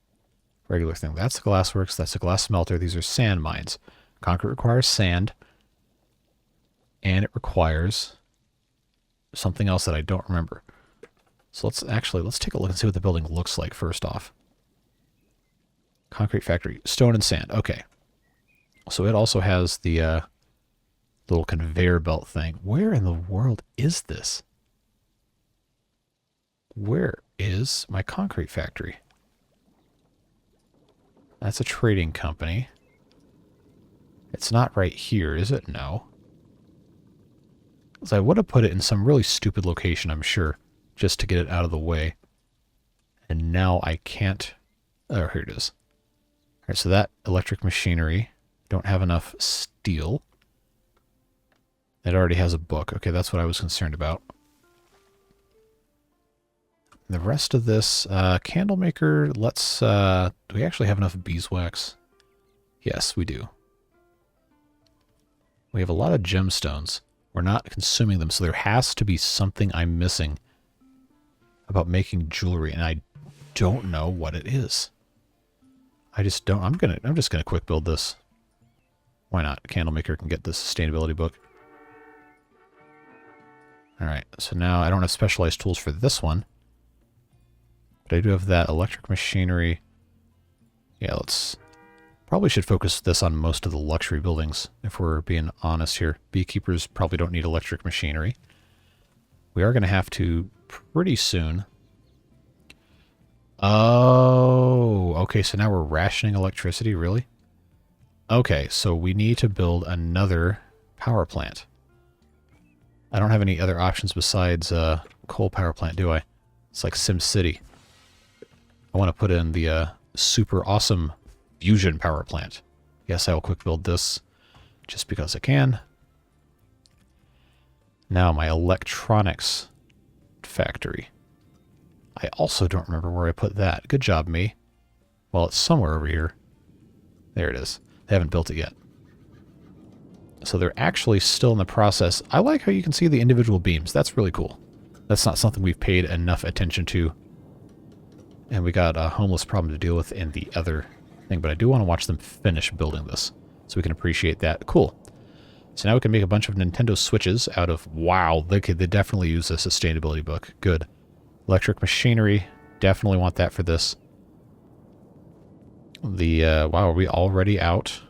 regular thing. That's the glassworks, that's a glass smelter, these are sand mines. Concrete requires sand, and it requires something else that I don't remember. So let's take a look and see what the building looks like first off. Concrete factory, stone and sand, okay. So it also has the little conveyor belt thing. Where in the world is this? Where is my concrete factory? That's a trading company. It's not right here, is it? No. So I would have put it in some really stupid location, I'm sure, just to get it out of the way. And now I can't... Oh, here it is. All right, so that electric machinery, don't have enough steel. It already has a book. Okay, that's what I was concerned about. The rest of this, candle maker, let's, do we actually have enough beeswax? Yes, we do. We have a lot of gemstones. We're not consuming them, so there has to be something I'm missing about making jewelry, and I don't know what it is. I just don't. I'm just gonna quick build this. Why not? A candle maker can get this sustainability book. All right, so now I don't have specialized tools for this one, but I do have that electric machinery. Yeah, let's probably should focus this on most of the luxury buildings, if we're being honest here. Beekeepers probably don't need electric machinery. We are going to have to pretty soon. Oh, okay, so now we're rationing electricity, really? Okay, so we need to build another power plant. I don't have any other options besides coal power plant, do I? It's like SimCity. I want to put in the super awesome fusion power plant. Yes, I will quick build this just because I can. Now my electronics factory. I also don't remember where I put that. Good job, me. Well, it's somewhere over here. There it is. They haven't built it yet. So they're actually still in the process. I like how you can see the individual beams. That's really cool. That's not something we've paid enough attention to. And we got a homeless problem to deal with in the other thing, but I do want to watch them finish building this so we can appreciate that. Cool. So now we can make a bunch of Nintendo Switches out of... Wow, they definitely use a sustainability book. Good. Electric machinery. Definitely want that for this. The, wow, are we already out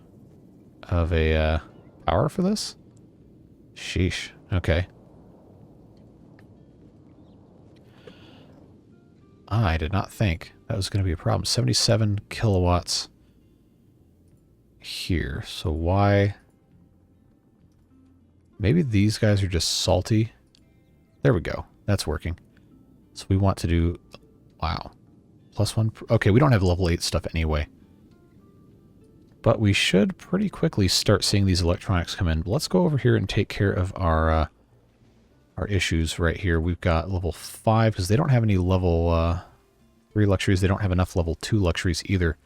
of a, power for this? Sheesh. Okay. I did not think that was going to be a problem. 77 kilowatts here. So why... Maybe these guys are just salty. There we go. That's working. So we want to do... Wow. +1... Okay, we don't have level 8 stuff anyway. But we should pretty quickly start seeing these electronics come in. Let's go over here and take care of our issues right here. We've got level 5, because they don't have any level 3 luxuries. They don't have enough level 2 luxuries either.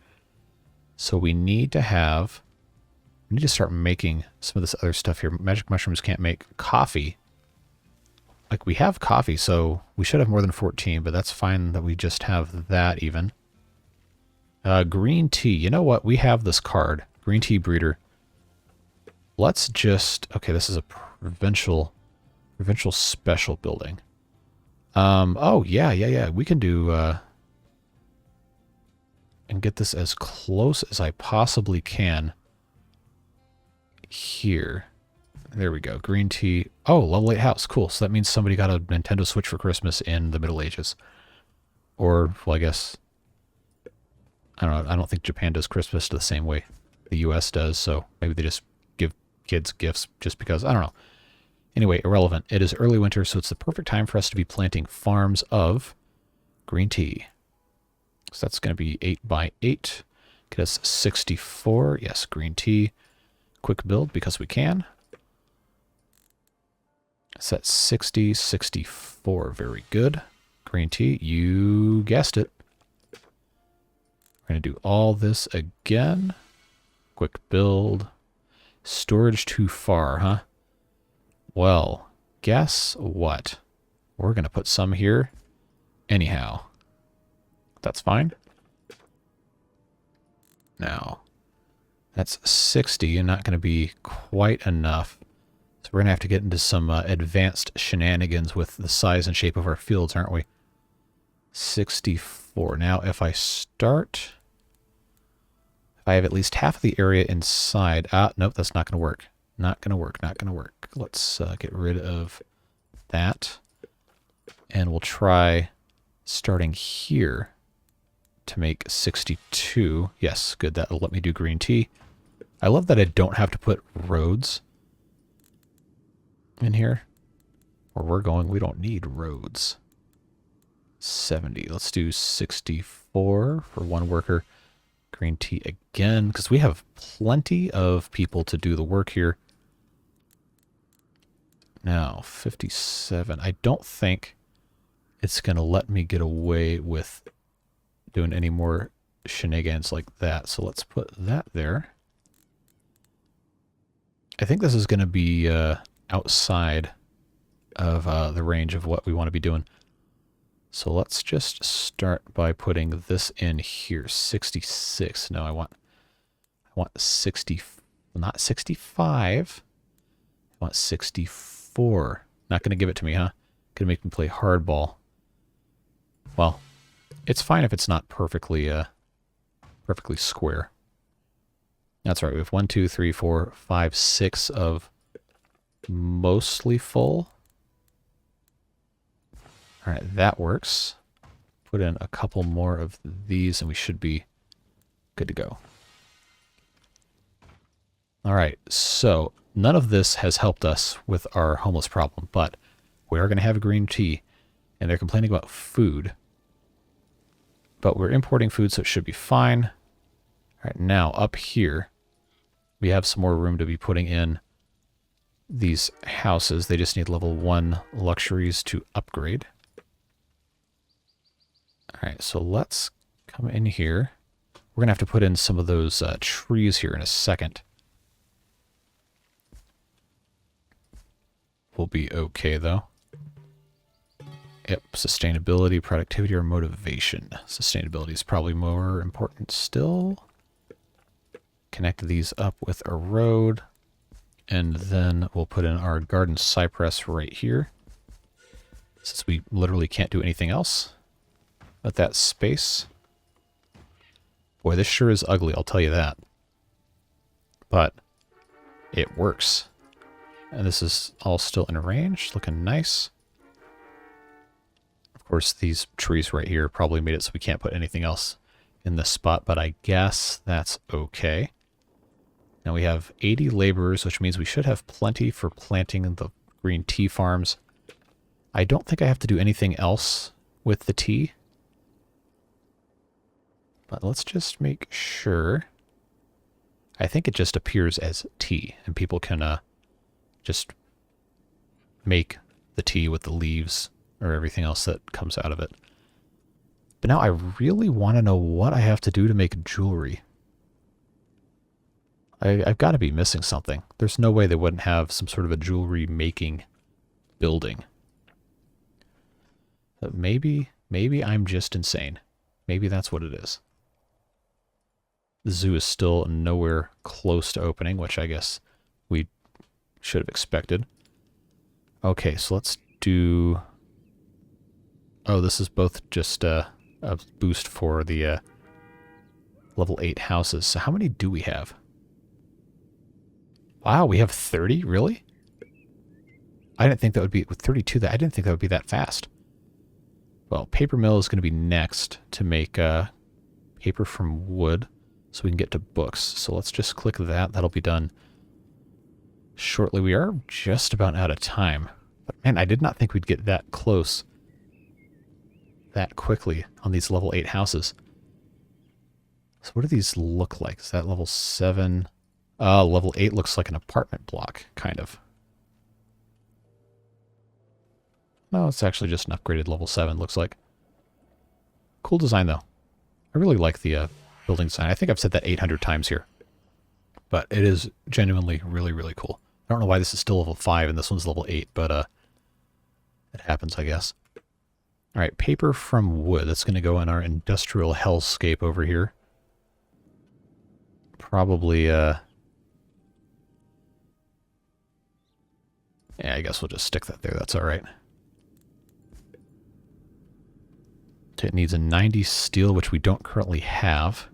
So we need to have... We need to start making some of this other stuff here. Magic mushrooms can't make coffee. Like, we have coffee, so we should have more than 14, but that's fine that we just have that even. Green tea. You know what? We have this card. Green tea breeder. Let's just... Okay, this is a provincial special building. Oh, yeah. We can do... and get this as close as I possibly can. Here. There we go. Green tea. Oh, level 8 house. Cool. So that means somebody got a Nintendo Switch for Christmas in the Middle Ages. Or, well, I guess... I don't know. I don't think Japan does Christmas the same way the U.S. does, so maybe they just give kids gifts just because. I don't know. Anyway, irrelevant. It is early winter, so it's the perfect time for us to be planting farms of green tea. So that's going to be 8 by 8. Get us 64. Yes, green tea. Quick build because we can. Set 60, 64. Very good. Green tea, you guessed it. We're going to do all this again. Quick build. Storage too far, huh? Well, guess what? We're going to put some here anyhow. That's fine. Now, that's 60 and not going to be quite enough. So we're going to have to get into some advanced shenanigans with the size and shape of our fields, aren't we? 64. Now, if I start... If I have at least half of the area inside... nope, that's not going to work. Not going to work, not going to work. Let's get rid of that. And we'll try starting here to make 62. Yes, good. That'll let me do green tea. I love that I don't have to put roads in here. Where we're going, we don't need roads. 70. Let's do 64 for one worker. Green tea again, because we have plenty of people to do the work here. Now, 57. I don't think it's going to let me get away with doing any more shenanigans like that. So let's put that there. I think this is going to be outside of the range of what we want to be doing. So let's just start by putting this in here. 66. No, I want 60, not 65. I want 64. Not going to give it to me, huh? Going to make me play hardball. Well, it's fine if it's not perfectly square. That's right. We have 1, 2, 3, 4, 5, 6 of mostly full. All right, that works. Put in a couple more of these and we should be good to go. All right, so none of this has helped us with our homeless problem, but we are going to have a green tea, and they're complaining about food. But we're importing food, so it should be fine. All right, now up here, we have some more room to be putting in these houses. They just need level 1 luxuries to upgrade. All right, so let's come in here. We're going to have to put in some of those trees here in a second. We'll be okay, though. Yep, sustainability, productivity, or motivation. Sustainability is probably more important still. Connect these up with a road. And then we'll put in our garden cypress right here. Since we literally can't do anything else with that space. Boy, this sure is ugly, I'll tell you that. But it works. And this is all still in range, looking nice. Of course, these trees right here probably made it so we can't put anything else in this spot, but I guess that's okay. Now we have 80 laborers, which means we should have plenty for planting the green tea farms. I don't think I have to do anything else with the tea. But let's just make sure. I think it just appears as tea, and people can just make the tea with the leaves or everything else that comes out of it. But now I really want to know what I have to do to make jewelry. I've got to be missing something. There's no way they wouldn't have some sort of a jewelry making building. But maybe I'm just insane. Maybe that's what it is. The zoo is still nowhere close to opening, which I guess we should have expected. Okay, so let's do... Oh, this is both just a boost for the level 8 houses. So how many do we have? Wow, we have 30? Really? I didn't think that would be... With 32, I didn't think that would be that fast. Well, paper mill is going to be next to make paper from wood so we can get to books. So let's just click that. That'll be done shortly. We are just about out of time. But man, I did not think we'd get that close that quickly on these level 8 houses. So what do these look like? Is that level 7? Level 8 looks like an apartment block, kind of. No, it's actually just an upgraded level 7, looks like. Cool design, though. I really like the building design. I think I've said that 800 times here. But it is genuinely really, really cool. I don't know why this is still level 5 and this one's level 8, but it happens, I guess. All right, paper from wood. That's going to go in our industrial hellscape over here. Probably, yeah, I guess we'll just stick that there. That's all right. It needs a 90 steel, which we don't currently have.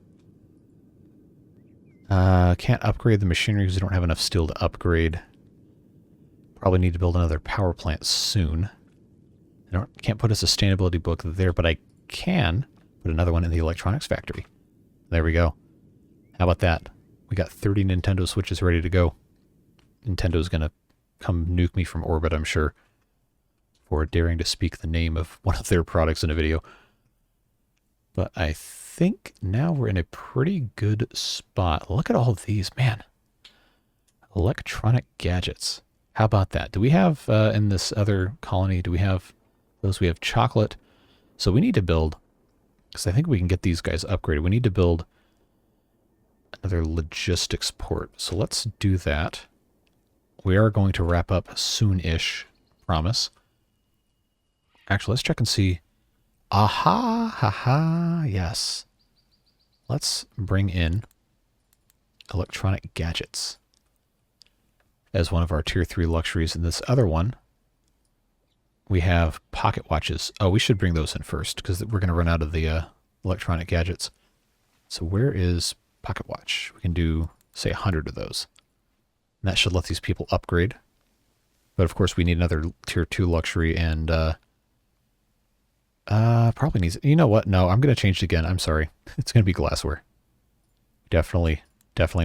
Can't upgrade the machinery because we don't have enough steel to upgrade. Probably need to build another power plant soon. Can't put a sustainability book there, but I can put another one in the electronics factory. There we go. How about that? We got 30 Nintendo Switches ready to go. Nintendo's going to come nuke me from orbit, I'm sure, for daring to speak the name of one of their products in a video. But I think now we're in a pretty good spot. Look at all of these, man. Electronic gadgets. How about that? Do we have, in this other colony, do we have those? We have chocolate. So we need to build, because I think we can get these guys upgraded. We need to build another logistics port. So let's do that. We are going to wrap up soon-ish, promise. Actually, let's check and see. Aha, haha, yes. Let's bring in electronic gadgets as one of our tier 3 luxuries. And this other one, we have pocket watches. Oh, we should bring those in first because we're going to run out of the electronic gadgets. So where is pocket watch? We can do, say, 100 of those. And that should let these people upgrade. But of course, we need another tier 2 luxury, and probably needs... You know what? No, I'm going to change it again. I'm sorry. It's going to be glassware. Definitely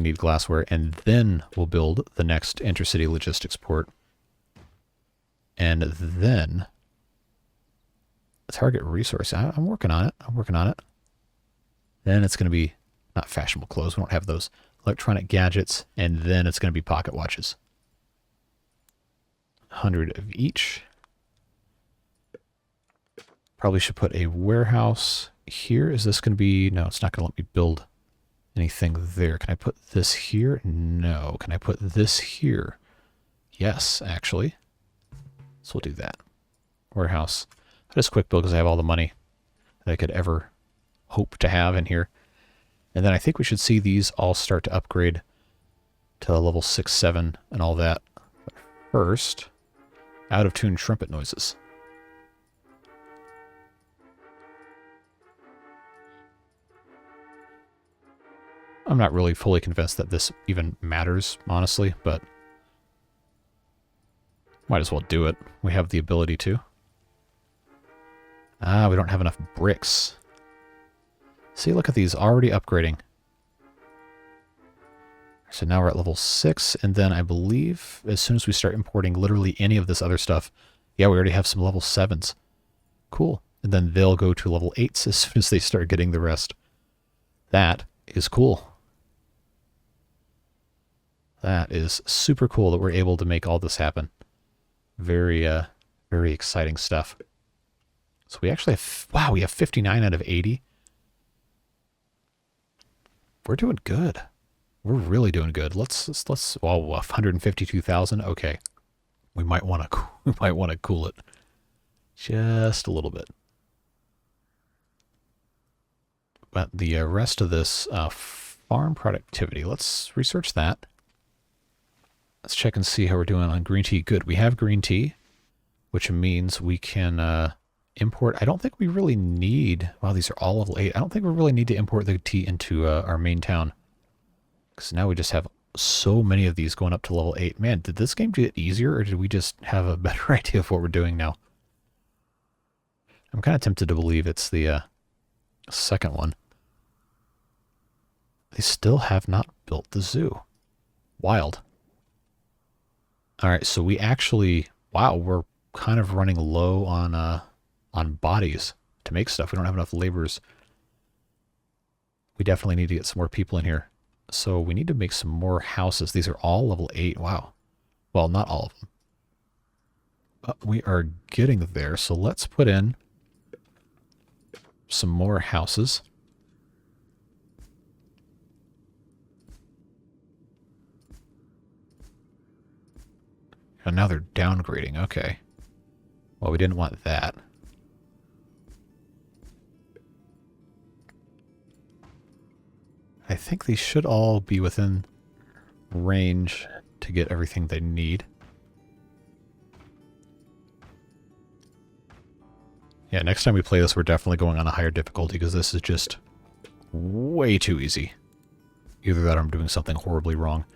need glassware. And then we'll build the next intercity logistics port. And then target resource. I'm working on it. Then it's going to be not fashionable clothes. We don't have those. Electronic gadgets. And then it's going to be pocket watches. 100 of each. Probably should put a warehouse here. Is this going to be... No, it's not going to let me build anything there. Can I put this here? No. Can I put this here? Yes, actually. So we'll do that. Warehouse. I just quick build because I have all the money that I could ever hope to have in here. And then I think we should see these all start to upgrade to level 6, 7, and all that. But first, out-of-tune trumpet noises. I'm not really fully convinced that this even matters, honestly, but might as well do it. We have the ability to. We don't have enough bricks. See, look at these, already upgrading. So now we're at level 6, and then I believe as soon as we start importing literally any of this other stuff, yeah, we already have some level 7s. Cool. And then they'll go to level 8s as soon as they start getting the rest. That is cool. That is super cool that we're able to make all this happen. Very exciting stuff. So we actually have, wow, we have 59 out of 80. We're doing good. We're really doing good. Let's well, 152,000. Okay. We might want to cool it just a little bit. But the rest of this farm productivity, let's research that. Let's check and see how we're doing on green tea. Good. We have green tea, which means we can import. I don't think we really need... Wow, these are all level 8. I don't think we really need to import the tea into our main town. Because now we just have so many of these going up to level 8. Man, did this game get easier, or did we just have a better idea of what we're doing now? I'm kind of tempted to believe it's the second one. They still have not built the zoo. Wild. Alright, so we actually... Wow, we're kind of running low on bodies to make stuff. We don't have enough laborers. We definitely need to get some more people in here. So we need to make some more houses. These are all level 8. Wow. Well, not all of them. But we are getting there. So let's put in some more houses. And now they're downgrading. Okay. Well, we didn't want that. I think these should all be within range to get everything they need. Yeah, next time we play this, we're definitely going on a higher difficulty because this is just way too easy. Either that or I'm doing something horribly wrong.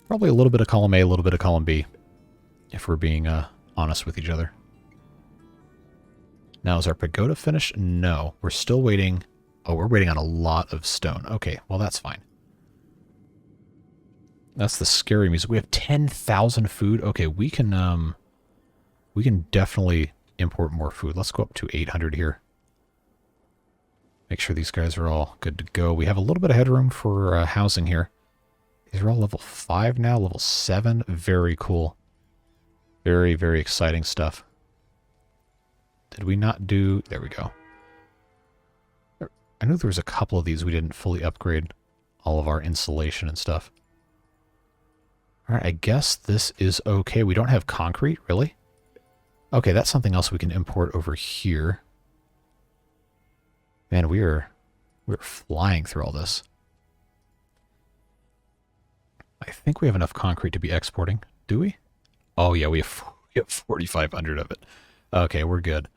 Probably a little bit of column A, a little bit of column B, if we're being honest with each other. Now, is our pagoda finished? No. We're still waiting. Oh, we're waiting on a lot of stone. Okay, well, that's fine. That's the scary music. We have 10,000 food. Okay, we can definitely import more food. Let's go up to 800 here. Make sure these guys are all good to go. We have a little bit of headroom for housing here. These are all level 5 now, level 7. Very cool. Very, very exciting stuff. Did we not do... There we go. I knew there was a couple of these we didn't fully upgrade all of our insulation and stuff. Alright, I guess this is okay. We don't have concrete, really? Okay, that's something else we can import over here. Man, we're flying through all this. I think we have enough concrete to be exporting. Do we? Oh yeah, we have 4,500 of it. Okay, we're good.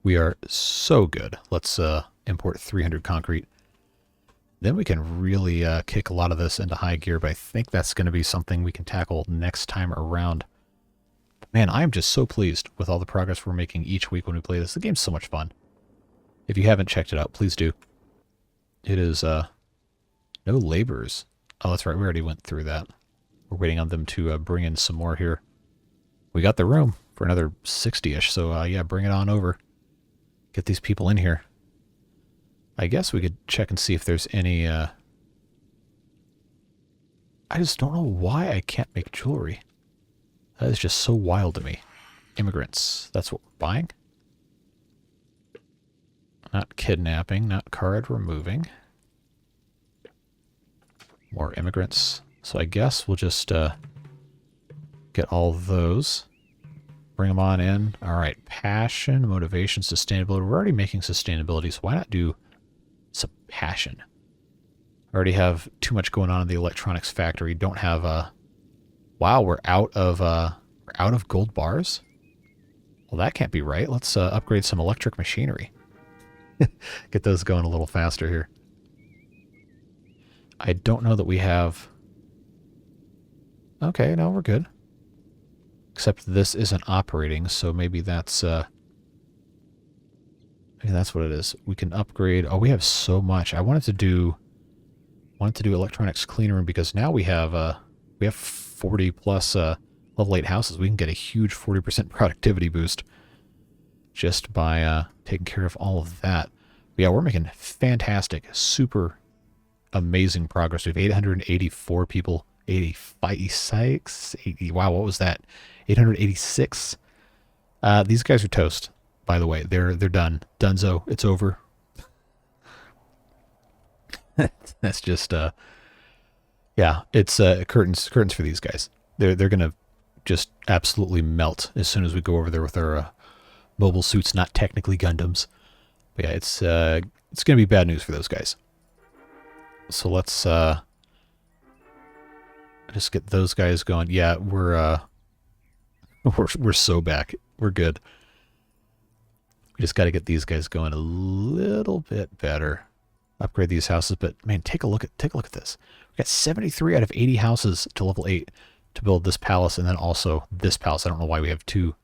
We are so good. Let's import 300 concrete. Then we can really kick a lot of this into high gear, but I think that's going to be something we can tackle next time around. Man, I'm just so pleased with all the progress we're making each week when we play this. The game's so much fun. If you haven't checked it out, please do. It is, no laborers. Oh, that's right, we already went through that. We're waiting on them to bring in some more here. We got the room for another 60-ish, so yeah, bring it on over. Get these people in here. I guess we could check and see if there's any, I just don't know why I can't make jewelry. That is just so wild to me. Immigrants, that's what we're buying? Not kidnapping, not card removing. More immigrants. So I guess we'll just get all those. Bring them on in. Alright, passion, motivation, sustainability. We're already making sustainability, so why not do some passion? I already have too much going on in the electronics factory. Don't have wow, we're out of gold bars? Well, that can't be right. Let's upgrade some electric machinery. Get those going a little faster here. I don't know that we have... Okay, no, we're good. Except this isn't operating, so maybe that's maybe that's what it is. We can upgrade. Oh, we have so much. I wanted to do electronics clean room because now we have 40 plus level 8 houses. We can get a huge 40% productivity boost just by taking care of all of that. But yeah, we're making fantastic, super amazing progress. We have 884 people, 86, 80, wow, what was that? 886. These guys are toast, by the way. They're done. Dunzo. It's over. That's just yeah, it's curtains for these guys. They're gonna just absolutely melt as soon as we go over there with our mobile suits, not technically Gundams. But yeah, it's gonna be bad news for those guys. So let's just get those guys going. Yeah, we're so back. We're good. We just got to get these guys going a little bit better. Upgrade these houses, but man, take a look at this. We got 73 out of 80 houses to level 8 to build this palace, and then also this palace. I don't know why we have two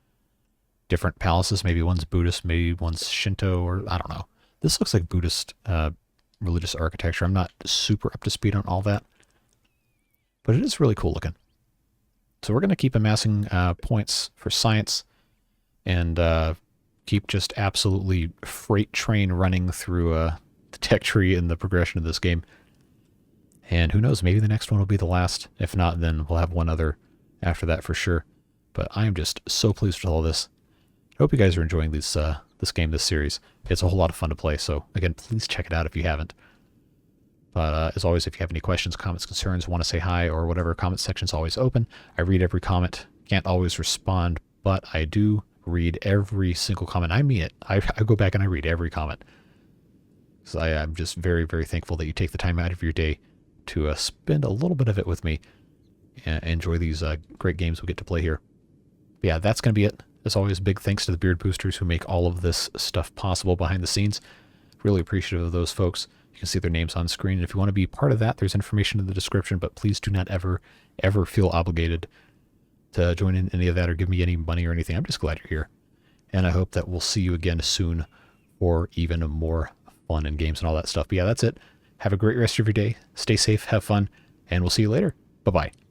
different palaces. Maybe one's Buddhist, maybe one's Shinto, or I don't know. This looks like Buddhist religious architecture. I'm not super up to speed on all that, but it is really cool looking. So we're going to keep amassing points for science and keep just absolutely freight train running through the tech tree in the progression of this game. And who knows, maybe the next one will be the last. If not, then we'll have one other after that for sure. But I am just so pleased with all this. I hope you guys are enjoying this game, this series. It's a whole lot of fun to play, so again, please check it out if you haven't. But as always, if you have any questions, comments, concerns, want to say hi, or whatever, comment section's always open. I read every comment. Can't always respond, but I do read every single comment. I mean it. I go back and I read every comment. So I'm just very, very thankful that you take the time out of your day to spend a little bit of it with me and enjoy these great games we get to play here. But yeah, that's going to be it. As always, big thanks to the Beard Boosters who make all of this stuff possible behind the scenes. Really appreciative of those folks. You can see their names on screen. And if you want to be part of that, there's information in the description, but please do not ever feel obligated to join in any of that or give me any money or anything. I'm just glad you're here. And I hope that we'll see you again soon for even more fun and games and all that stuff. But yeah, that's it. Have a great rest of your day. Stay safe, have fun, and we'll see you later. Bye-bye.